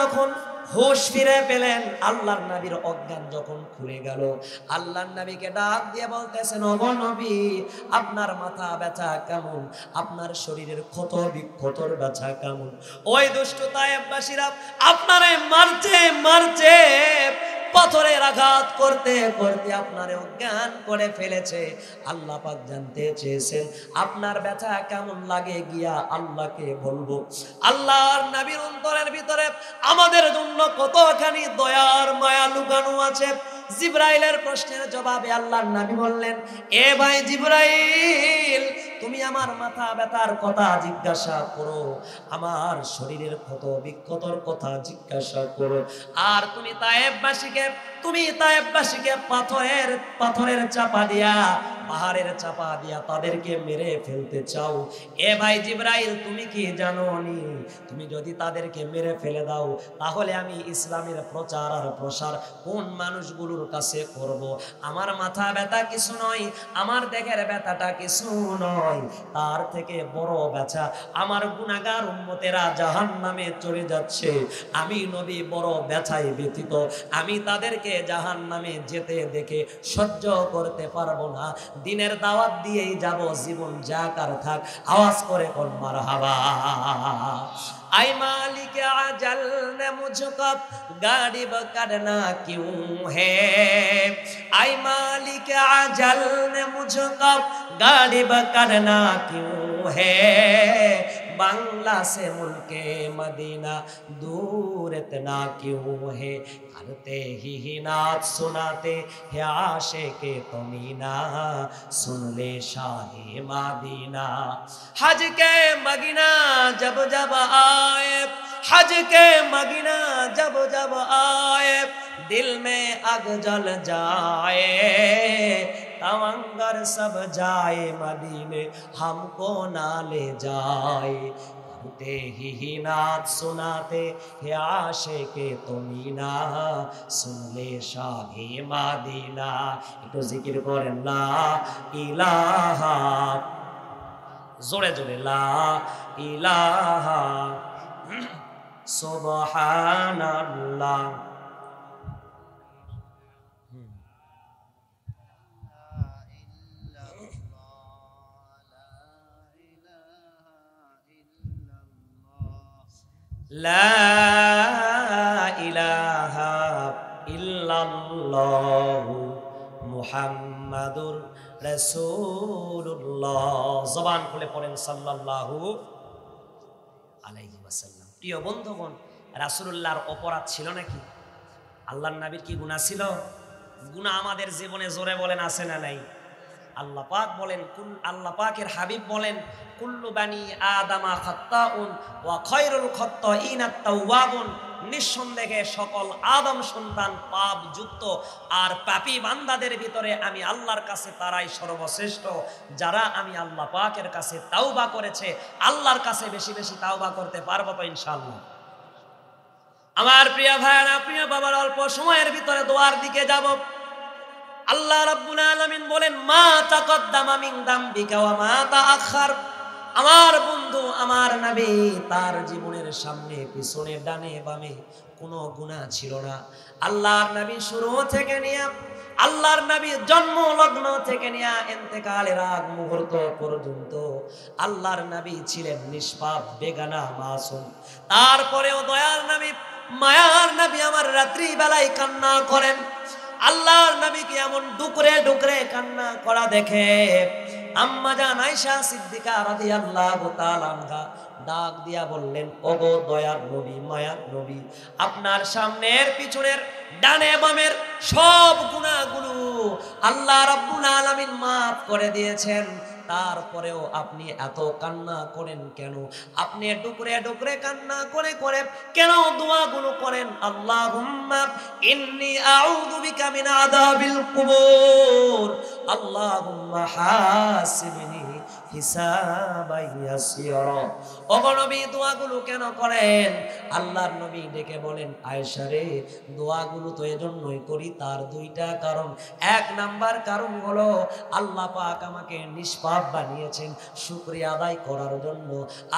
যখন হোশ ফিরে পেলেন, আল্লাহর নবীর অজ্ঞান যখন খুলে গেল, আল্লাহর নবীকে ডাক দিয়ে বলতেছেন, ওগো নবী, আপনার মাথা ব্যথা কেমন? আপনার শরীরের ক্ষত বিক্ষতর ব্যথা কেমন? ওই দুষ্ট তায়েফবাসীরা আপনারে মারছে পাথরের আঘাত করতে করতে আপনারে অজ্ঞান করে ফেলেছে। আল্লাহ পাক জানতে চেয়েছেন আপনার ব্যথা কেমন লাগে, গিয়া আল্লাহকে বলবো। আল্লাহর নবীর অন্তরের ভিতরে আমাদের জন্য কতখানি দয়ার মায়া লুকানো আছে। জিবরাইলের প্রশ্নের জবাবে আল্লাহর নবী বললেন, এ ভাই জিবরাইল, তুমি আমার মাথা ব্যথার কথা জিজ্ঞাসা করো, আমার শরীরের ক্ষত বিক্ষতর কথা জিজ্ঞাসা করো, আর তুমি তায়েফবাসীকে পাথরের চাপা দিয়া, পাহাড়ের চাপা দিয়া তাদেরকে মেরে ফেলতে চাও। এ ভাই জিবরাইল, তুমি কি জানো নি, তুমি যদি তাদেরকে মেরে ফেলে দাও তাহলে আমি ইসলামের প্রচার আর প্রসার কোন মানুষগুলোর কাছে করব? আমার মাথা ব্যথা কিছু নয়, আমার দেহের ব্যথাটা কিছু নয়, তার থেকে বড় ব্যথা আমার গুনাহগার উম্মতেরা জাহান্নামে চলে যাচ্ছে। আমি নবী বড় ব্যথায় ব্যথিত, আমি তাদেরকে জাহান্নামে যেতে দেখে সহ্য করতে পারবো না। দিনের দাওয়াত দিয়েই যাব, জীবন যাক আর থাক। আওয়াজ করে কোন মারহাবা। आई मालिक अजल ने मुझको गालिब करना क्यों है, आई मालिक अजल ने मुझको गालिब करना क्यों है, बांग्ला से मुल्के मदीना दूर इतना क्यों है, करते ही नात सुनाते हैं आशिक़े तमीना, सुन ले शाहे मदीना। हज के मगीना जब जब आए, हज के मगीना जब जब आए, दिल में आग जल जाए, तवंगर सब जाए मदीने हमको ना ले जाए करते ही नात सुनाते हे आशिके तुमीना सुन ले शाहे मदीना একটু জিকির করেন লা ইলাহা জোরে জোরে লা ইলাহা সুবহানাল্লাহ লা ইলাহা ইল্লাল্লাহ মুহাম্মাদুর রাসূলুল্লাহ জবান খুলে পড়েন সাল্লাল্লাহু আলাইহি ওয়াসাল্লাম। প্রিয় বন্ধুগণ, রাসূলুল্লাহর অপরাধ ছিল নাকি? আল্লাহর নবীর কি গুনাহ ছিল? গুনাহ আমাদের জীবনে জোরে বলেন আছে না নাই? আল্লাহ পাক বলেন, আল্লাহ পাকের হাবিব বলেন, কুল্লু বানি আদামা খাত্তাউন ওয়া খায়রুল খাত্তাইনা আত-তাওয়াবুন, নিঃসন্দেহে সকল আদম সন্তান পাপ যুক্ত, আর পাপী বান্দাদের ভিতরে আমি আল্লাহর কাছে তারাই সর্বশ্রেষ্ঠ যারা আমি আল্লাহ পাকের কাছে তাওবা করেছে। আল্লাহর কাছে বেশি বেশি তাওবা করতে পারবো তো ইনশাআল্লাহ? আমার প্রিয় ভাইরা, প্রিয় বাবার, অল্প সময়ের ভিতরে দোয়ার দিকে যাব। আল্লাহ রাব্বুল আলামিন বলেন, মা তাকদ্দামা মিন দামবিকা ওয়া মা তাআখার। আমার বন্ধু, আমার নবী, তার জীবনের সামনে পিছনে ডানে বামে কোনো গুনাহ ছিল না। আল্লাহর নবী শুরু থেকে নিয়ে, আল্লাহর নবী জন্ম লগ্ন থেকে নিয়ে ইন্তেকালের আগ মুহূর্ত পর্যন্ত আল্লাহর নবী ছিলেন নিষ্পাপ, বেগানা, মাসুম। তারপরেও দয়ার নবী, মায়ার নবী আমার রাত্রি বেলায় কান্না করেন। আল্লাহর নবীকে এমন ডুকরে ডুকরে কান্না করা দেখে আম্মা জান আয়েশা সিদ্দিকা রাদিয়াল্লাহু তাআলা আনহা ডাক দিয়া বললেন, ওগো দয়ার নবী, মায়ার নবী, আপনার সামনের পিছনের ডানে বামের সব গুনাহগুলো আল্লাহ রাব্বুল আলামিন মাফ করে দিয়েছেন, তারপরেও আপনি এত কান্না করেন কেন? আপনি ডুকরে ডুকরে কান্না করে করে কেন দোয়াগুলো করেন? আল্লাহুম্মা ইন্নী আউযু বিকা মিন আযাবিল কুবুর, আল্লাহুম্মা হাসিবনি হিসাবান ইয়াসীরা। ওগো নবী, দোয়াগুলো কেন করেন? আল্লাহর নবী ডেকে বলেন, আয়েশা রে, দোয়াগুলো তো এজন্যই করি, তার দুইটা কারণ। এক নাম্বার কারণ হলো আল্লাহ পাক আমাকে নিষ্পাপ বানিয়েছেন শুকরিয়া আদায় করার জন্য,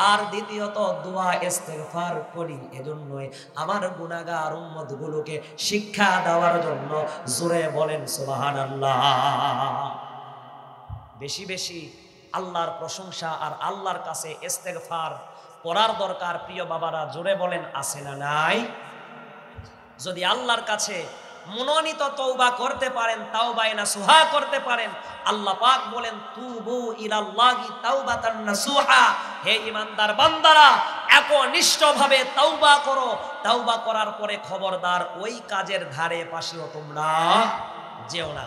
আর দ্বিতীয়ত দোয়া ইস্তেগফার করি এজন্যই, আমার গুনাহগার উম্মতগুলোকে শিক্ষা দেওয়ার জন্য। জোরে বলেন সুবহানাল্লাহ। বেশি বেশি আল্লাহর প্রশংসা আর আল্লাহর কাছে ইস্তেগফার করার দরকার। প্রিয় বাবারা, জোরে বলেন আছে না নাই? যদি আল্লাহর কাছে মনোনীত তওবা করতে পারেন, তাওবায়ে নাসুহা করতে পারেন, আল্লাহ পাক বলেন, তুবু ইলাল্লাহি তাওবাতান নাসুহা, হে ঈমানদার বান্দারা, একনিষ্ঠভাবে তাওবা করো। তাওবা করার পরে খবরদার ওই কাজের ধারে পাশেও তোমরা যেও না।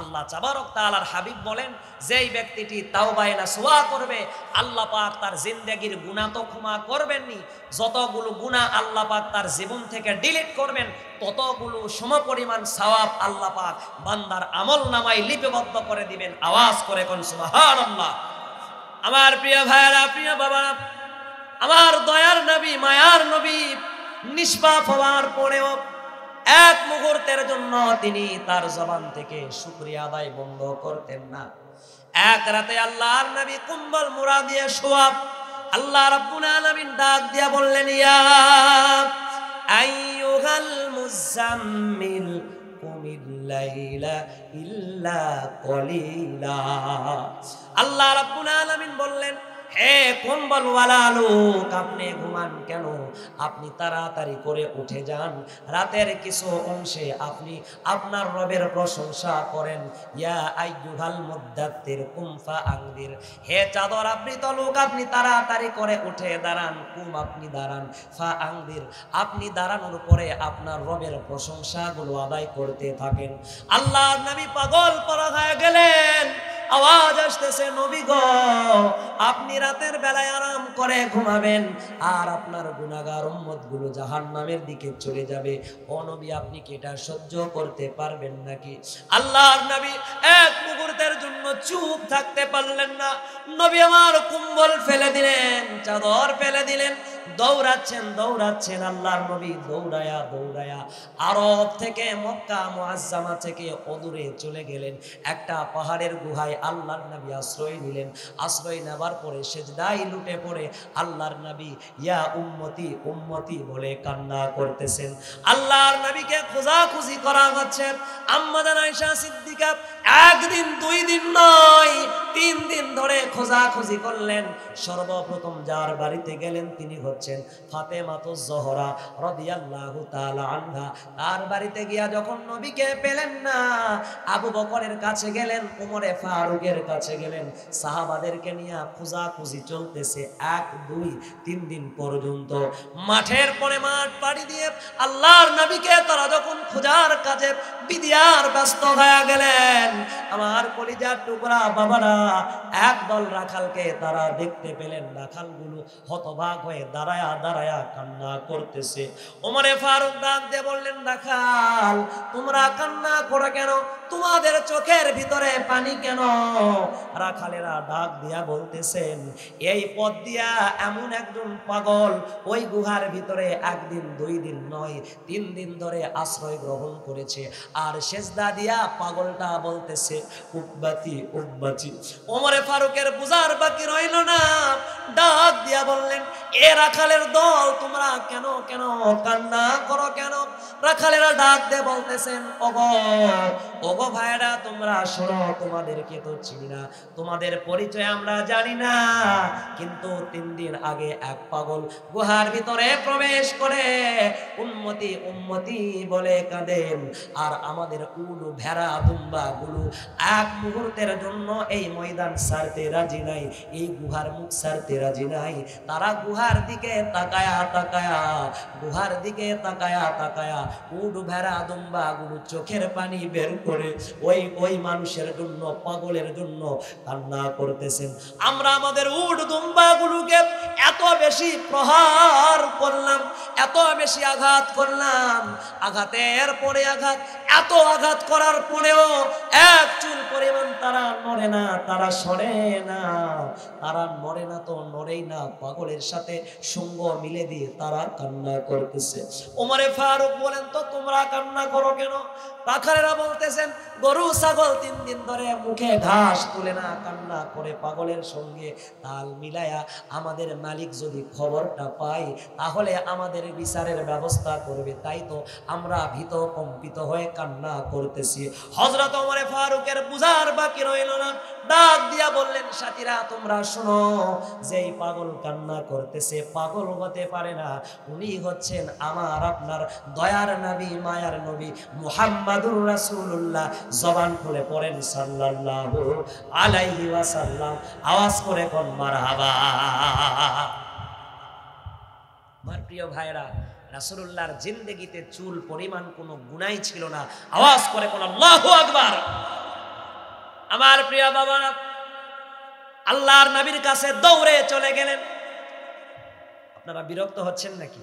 আল্লাহ তাবারক তাআলার হাবিব বলেন, যেই ব্যক্তিটি তাওবায়ে নাসুহা করবে, আল্লাহ পাক তার জিন্দেগির গুনাহ তো ক্ষমা করবেননি, যতগুলো গুনাহ আল্লাহ পাক তার জীবন থেকে ডিলিট করবেন, ততগুলো সমপরিমাণ সওয়াব আল্লাহ পাক বান্দার আমলনামায় লিপিবদ্ধ করে দিবেন। আওয়াজ করে কোন সুবহানাল্লাহ। আমার প্রিয় ভাইরা, প্রিয় বাবা, আমার দয়ার নবী, মায়ার নবী নিষ্পাপ হওয়ার পরেও এক মুহূর্তের জন্য তিনি তার জবান থেকে শুকরিয়া আদায় বন্ধ করতেন না। এক রাতে আল্লাহর নবী কুম্বল মুড়া দিয়ে শোয়া, আল্লাহ রাব্বুল আলামিন ডাক দিয়া বললেন, ইয়া আইয়ুহাল মুজাম্মিল কুমিল লাইলা ইল্লা কলিলা। আল্লাহ রাব্বুল আলামিন বললেন, হে কম্বলওয়ালা লোক, আপনি ঘুমান কেন? আপনি তাড়াতাড়ি করে উঠে যান, রাতের কিছু অংশে আপনি আপনার রবের প্রশংসা করেন। ইয়া আইয়ুহাল মুদ্দাত্তির কুম ফাআনদির, হে চাদর আবৃত লোক, আপনি তাড়াতাড়ি করে উঠে দাঁড়ান। কুম, আপনি দাঁড়ান। ফাআনদির, আপনি দাঁড়ানোর পরে আপনার রবের প্রশংসাগুলো আদায় করতে থাকেন। আল্লাহর নবী পাগল পড়া হয়ে গেলেন। আওয়াজ আসতেছে, নবী গো, আপনি রাতের বেলায় আরাম করে ঘুমাবেন আর আপনার গুনাহগার উম্মতগুলো জাহান্নামের দিকে চলে যাবে। ও নবী, আপনি কি এটা সহ্য করতে পারবেন নাকি? আল্লাহর নবী এক মুহূর্তের জন্য চুপ থাকতে পারলেন না। নবী আমার কুম্বল ফেলে দিলেন, চাদর ফেলে দিলেন, দৌড়াচ্ছেন দৌড়াচ্ছেন। আল্লাহর নবী দৌড়ায়া দৌড়ায়া আরব থেকে মক্কা মুআজ্জামা থেকে অদূরে চলে গেলেন। একটা পাহাড়ের গুহায় আল্লাহর নবী আশ্রয় নিলেন। আশ্রয় নেবার পরে সেজদায় লুটে পড়ে আল্লাহর নবী ইয়া উম্মতি উম্মতি বলে কান্না করতেছেন। আল্লাহর নবীকে খোঁজাখুঁজি করা হচ্ছে। আম্মা জান আয়েশা সিদ্দিকা একদিন দুই দিন নয় 3 দিন ধরে খোঁজাখুঁজি করলেন। সর্বপ্রথম যার বাড়িতে গেলেন তিনি হচ্ছেন ফাতেমাতুজ জোহরা রাদিয়াল্লাহু তাআলা আনহা। তার বাড়িতে গিয়া যখন নবীকে পেলেন না, আবু বকরের কাছে গেলেন, ওমরে ফারুকের কাছে গেলেন। সাহাবাদেরকে নিয়ে খোঁজাখুঁজি চলতেছে 1 2 3 দিন পর্যন্ত। মাঠের পরে মাঠ পাড়ি দিয়ে আল্লাহর নবীকে তারা যখন খোঁজার কাজে বিদিয়ার ব্যস্ত হয়ে গেলেন, আমার কলিজার টুকরা বাবারা একদল রাখালকে তারা দেখতে পেলেন। রাখালগুলো হতবাক হয়ে দাঁড়ায়া দাঁড়ায়া কান্না করতেছে। ওমরে ফারুক ডাক দিয়ে বললেন, রাখাল তোমরা কান্না করো কেন? তোমাদের চোখের ভিতরে পানি কেন? রাখালেরা ডাক দিয়া বলতেছেন, এই পথ দিয়া এমন একজন পাগল ওই গুহার ভিতরে 1 দিন 2 দিন নয় 3 দিন ধরে আশ্রয় গ্রহণ করেছে। আর সেজদা দিয়া পাগলটা বলতেছে উব্বাতি উব্বাতি। ওমরে ফারুকের বুঝার বাকি রইল না, ডাক দিয়া বললেন, এ রাখালের দল তোমরা কেন কেন কান্না করো কেন? রাখালেরা ডাক দিয়ে বলতেছেন, ওগো ওগো ভাইরা তোমরা শোনো, তোমাদেরকে তো চিনি না, তোমাদের পরিচয় আমরা জানি না, কিন্তু 3 দিন আগে এক পাগল গুহার ভিতরে প্রবেশ করে উম্মতি উম্মতি বলে কাঁদেন। আর আমাদের উলু ভেড়া দুম্বা গুলো 1 মুহূর্তের জন্য এই ময়দান ছাড়তে রাজি নাই, এই গুহার মুখ ছাড়তে রাজি নাই। তারা গুহার দিকে তাকায়া তাকায়া গুহার দিকে তাকায়া তাকায়া উট ভেড়া দুম্বা গুলো চোখের পানি বের করে ওই মানুষের জন্য, পাগলের জন্য কান্না করতেছেন। আমরা আমাদের উট দুম্বা গুলোকে এত বেশি প্রহার করলাম, এত বেশি আঘাত করলাম, আঘাতের পরে আঘাত, এত আঘাত করার পরেও 1 চুল পরিমাণ তারা নড়ে না, তারা সরে না, তারা নড়ে না তো নড়েই না। পাগলের সাথে সঙ্গ মিলে দিয়ে তারা কান্না করতেছে। ওমরে ফারুক বলেন, তো তোমরা কান্না করো কেন? রাখালেরা বলতেছেন, গরু ছাগল 3 দিন ধরে মুখে ঘাস তুলে না, কান্না করে পাগলের সঙ্গে তাল মিলায়া আমাদের মালিক যদি খবরটা পাই তাহলে আমাদের বিচারের ব্যবস্থা করবে, তাই তো আমরা ভীত কম্পিত হয়ে কান্না করতেছি। হযরত ওমরে ফারুকের বুঝার বাকি রইল না, ডাক দিয়া বললেন, সাথীরা তোমরা শোনো, যেই পাগল কান্না করতেছে পাগল হতে পারে না, উনি হচ্ছেন আমার আপনার দয়ার নবী, মায়ার নবী মুহাম্মাদুর রাসূলুল্লাহ। জবান খুলে পড়েন সাল্লাল্লাহু আলাইহি ওয়াসাল্লাম, আওয়াজ করে কোন মারহাবা। আমার প্রিয় ভাইরা, রাসূলুল্লাহর জিন্দেগিতে চুল পরিমাণ কোনো গুনাহ ছিল না। আওয়াজ করে কোন আল্লাহু আকবার। আমার প্রিয় বাবারা, আল্লাহর নবীর কাছে দৌড়ে চলে গেলেন। আপনারা বিরক্ত হচ্ছেন নাকি?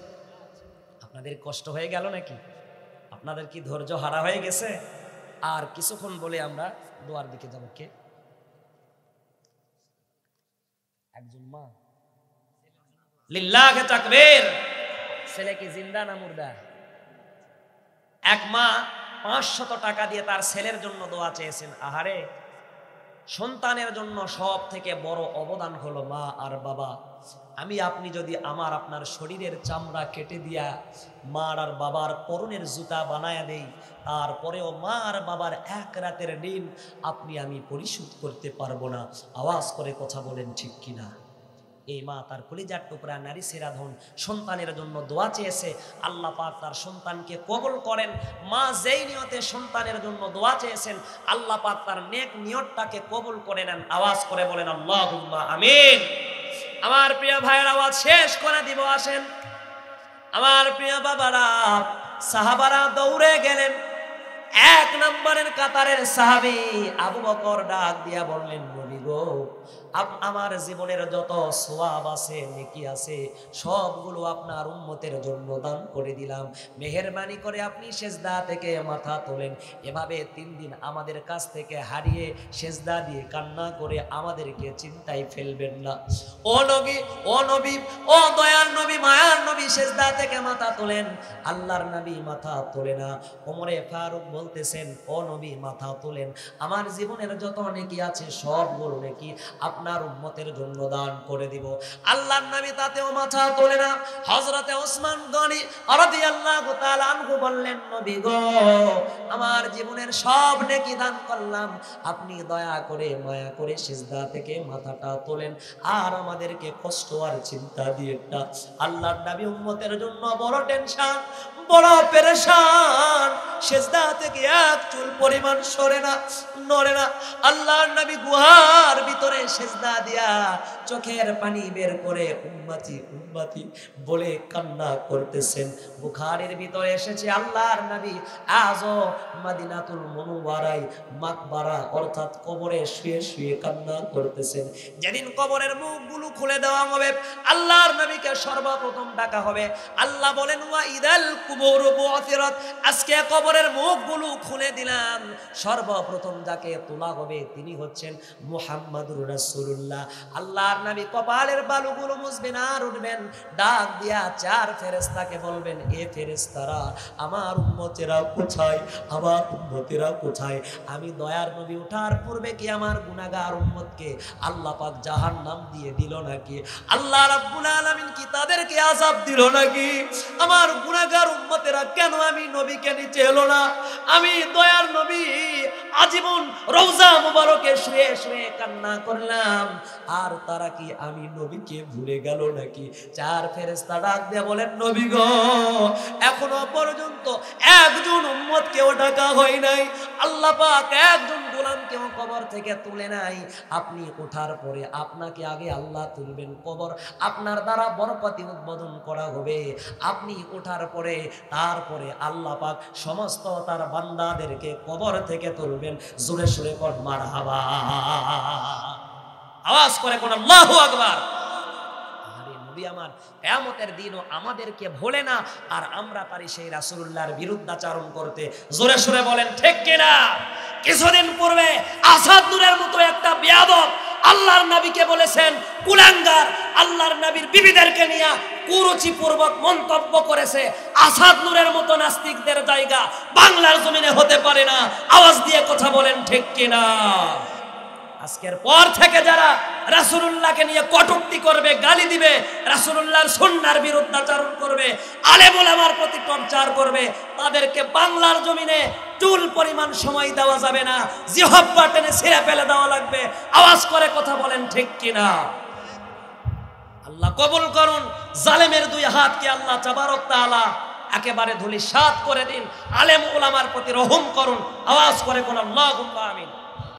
আপনাদের কষ্ট হয়ে গেল নাকি? আপনাদের কি ধৈর্য হারা হয়ে গেছে? আর কিছুক্ষণ বলে আমরা দোয়ার দিকে যাব। কে? একজন মা, লিল্লাহে তাকবীর। ছেলে কি জিন্দা না মুর্দা? এক মা 500 টাকা দিয়ে তার ছেলের জন্য দোয়া চেয়েছেন। আহারে, সন্তানের জন্য সব থেকে বড় অবদান হলো মা আর বাবা। আমি আপনি যদি আমার আপনার শরীরের চামড়া কেটে দিয়া মা আর বাবার পরনের জুতা বানায়া দেই, তারপরেও মা আর বাবার 1 রাতের ঋণ আপনি আমি পরিশোধ করতে পারবো না। আওয়াজ করে কথা বলেন ঠিক কিনা? এই মা তার কলিজার টুকরা নারী সেরাধন সন্তানের জন্য দোয়া চেয়েছে, আল্লাহ পাক তার সন্তানকে কবুল করেন। মা যেই নিয়তে সন্তানের জন্য দোয়া চেয়েছেন, আল্লাহ পাক তার নেক নিয়তটাকে কবুল করে নেন। আওয়াজ করে বলেন আল্লাহুম্মা আমিন। আমার প্রিয় ভাইয়ের আওয়াজ শেষ করে দিব, আসেন। আমার প্রিয় বাবারা, সাহাবারা দৌড়ে গেলেন, এক নম্বরের কাতারের সাহাবী আবু বকর ডাক দিয়া বললেন, নবী গো, আমার জীবনের যত সওয়াব আছে, নেকি আছে, সবগুলো আপনার উম্মতের জন্য দান করে দিলাম। মেহেরবানি করে আপনি সেজদা থেকে মাথা তোলেন। এভাবে 3 দিন আমাদের কাছ থেকে হারিয়ে সেজদা দিয়ে কান্না করে আমাদেরকে চিন্তায় ফেলবেন না। ও নবী, ও নবী, ও দয়ার নবী, মায়ার নবী, সেজদা থেকে মাথা তোলেন। আল্লাহর নবী মাথা তোলে না। ওমরে ফারুক বলতেছেন, ও নবী মাথা তোলেন, আমার জীবনের যত নেকি আছে সবগুলো নেকি আপনার উম্মতের জন্য দান করে দিব। আল্লাহর নবী তাতেও মাথা তোলে না। হযরতে ওসমান গনি রাদিয়াল্লাহু তাআলা আনহু বললেন, নবী গো, আমার জীবনের সব নেকি দান করলাম, আপনি দয়া করে মায়া করে সিজদা থেকে মাথাটা তোলেন, আর আমাদেরকে কষ্ট আর চিন্তা দিয়েন না। আল্লাহর নবী উম্মতের জন্য বড় টেনশন, বড় পেরেশান। সিজদা থেকে এক চুল পরিমাণ সরে না, নড়ে না। আল্লাহর নবী গুহার ভিতরে সিজদা দিয়া চোখের পানি বের করে উম্মতি উম্মতি বলে কান্না করতেছেন। বুখারীর ভিতরে এসেছে, আল্লাহর নবী আজও মদিনাতুল মুনাওয়ারায় মাকবারা অর্থাৎ কবরে শুয়ে শুয়ে কান্না করতেছেন। যেদিন কবরের মুখগুলো খুলে দেওয়া হবে, আল্লাহর নবীকে সর্বপ্রথম ডাকা হবে। আল্লাহ বলেন, ওয়া ইদাল কুবুর বুআথিরাত, আজকে কবরের মুখগুলো খুলে দিলাম, সর্বপ্রথম যাকে তোলা হবে তিনি হচ্ছেন মুহাম্মাদুর রাসূলুল্লাহ। আল্লাহর নবী কপালের বালুগুলো মুছবেন আর উঠবেন, ডাক দিয়া 4 ফেরেশতাকে বলবেন, এ ফেরেশতারা, আমার উম্মতেরা কোথায়, আমার উম্মতেরা কোথায়? আমি দয়ার নবী ওঠার পূর্বে কি আমার গুনাহগার উম্মতকে আল্লাহ পাক জাহান্নাম দিয়ে দিল নাকি? আল্লাহ রাব্বুল আলামিন কি তাদেরকে আযাব দিল নাকি? আমার গুনাহগার উম্মতেরা কেন আমি নবীকে নিচে এলো না? আমি দয়ার নবী আজীবন রওজা মুবারকে শুয়ে শুয়ে কান্না করলাম, আর তারা কি আমি নবীকে ভুলে গেল নাকি? 4 ফেরেশতা ডাক দিয়ে বলেন, নবী গো, এখনো পর্যন্ত একজন উম্মতকেও ডাকা হয় নাই, আল্লাহ পাক একজন গোলামকেও কবর থেকে তুলে নাই। আপনি ওঠার পরে আপনাকে আগে আল্লাহ তুলবেন, কবর আপনার দ্বারা বরকতি উদ্বোধন করা হবে। আপনি ওঠার পরে তারপরে আল্লাহ পাক সমস্ত তার বান্দাদেরকে কবর থেকে তুলবেন। জোরে সুরে কোন মারহাবা, আওয়াজ করে কোন আল্লাহু আকবার। আরে নবী আমার কিয়ামতের দিনও আমাদেরকে ভোলে না, আর আমরা পারি সেই রাসূলুল্লাহর বিরুদ্ধাচরণ করতে। জোরে সুরে বলেন ঠিক কিনা? কিছুদিন পূর্বে আসাদ নূরের মতো একটা বেয়াদব আল্লাহর নবীকে বলেছেন কুলাঙ্গার, আল্লাহর নবীর বিবিদেরকে নিয়ে কুরুচিপূর্বক মন্তব্য করেছে। আসাদ নূরের মতো নাস্তিকদের জায়গা বাংলার জমিনে হতে পারে না। আওয়াজ দিয়ে কথা বলেন ঠিক কিনা? আজকের পর থেকে যারা রাসূলুল্লাহকে নিয়ে কটূক্তি করবে, গালি দিবে, রাসূলুল্লাহর সুন্নাহর বিরুদ্ধাচরণ করবে, আলেম ওলামার প্রতি টর্চার করবে, তাদেরকে বাংলার জমিনে চুল পরিমাণ সময় দেওয়া যাবে না, জিহ্বা টেনে ছিঁড়ে ফেলে দেওয়া লাগবে। আওয়াজ করে কথা বলেন ঠিক কিনা? আল্লাহ কবুল করুন। জালেমের 2 হাতকে আল্লাহ তাবারক তাআলা একেবারে ধূলিসাৎ করে দিন। আলেম ওলামার প্রতি রহম করুন। আওয়াজ করে কোন আল্লাহুম্মা আমিন।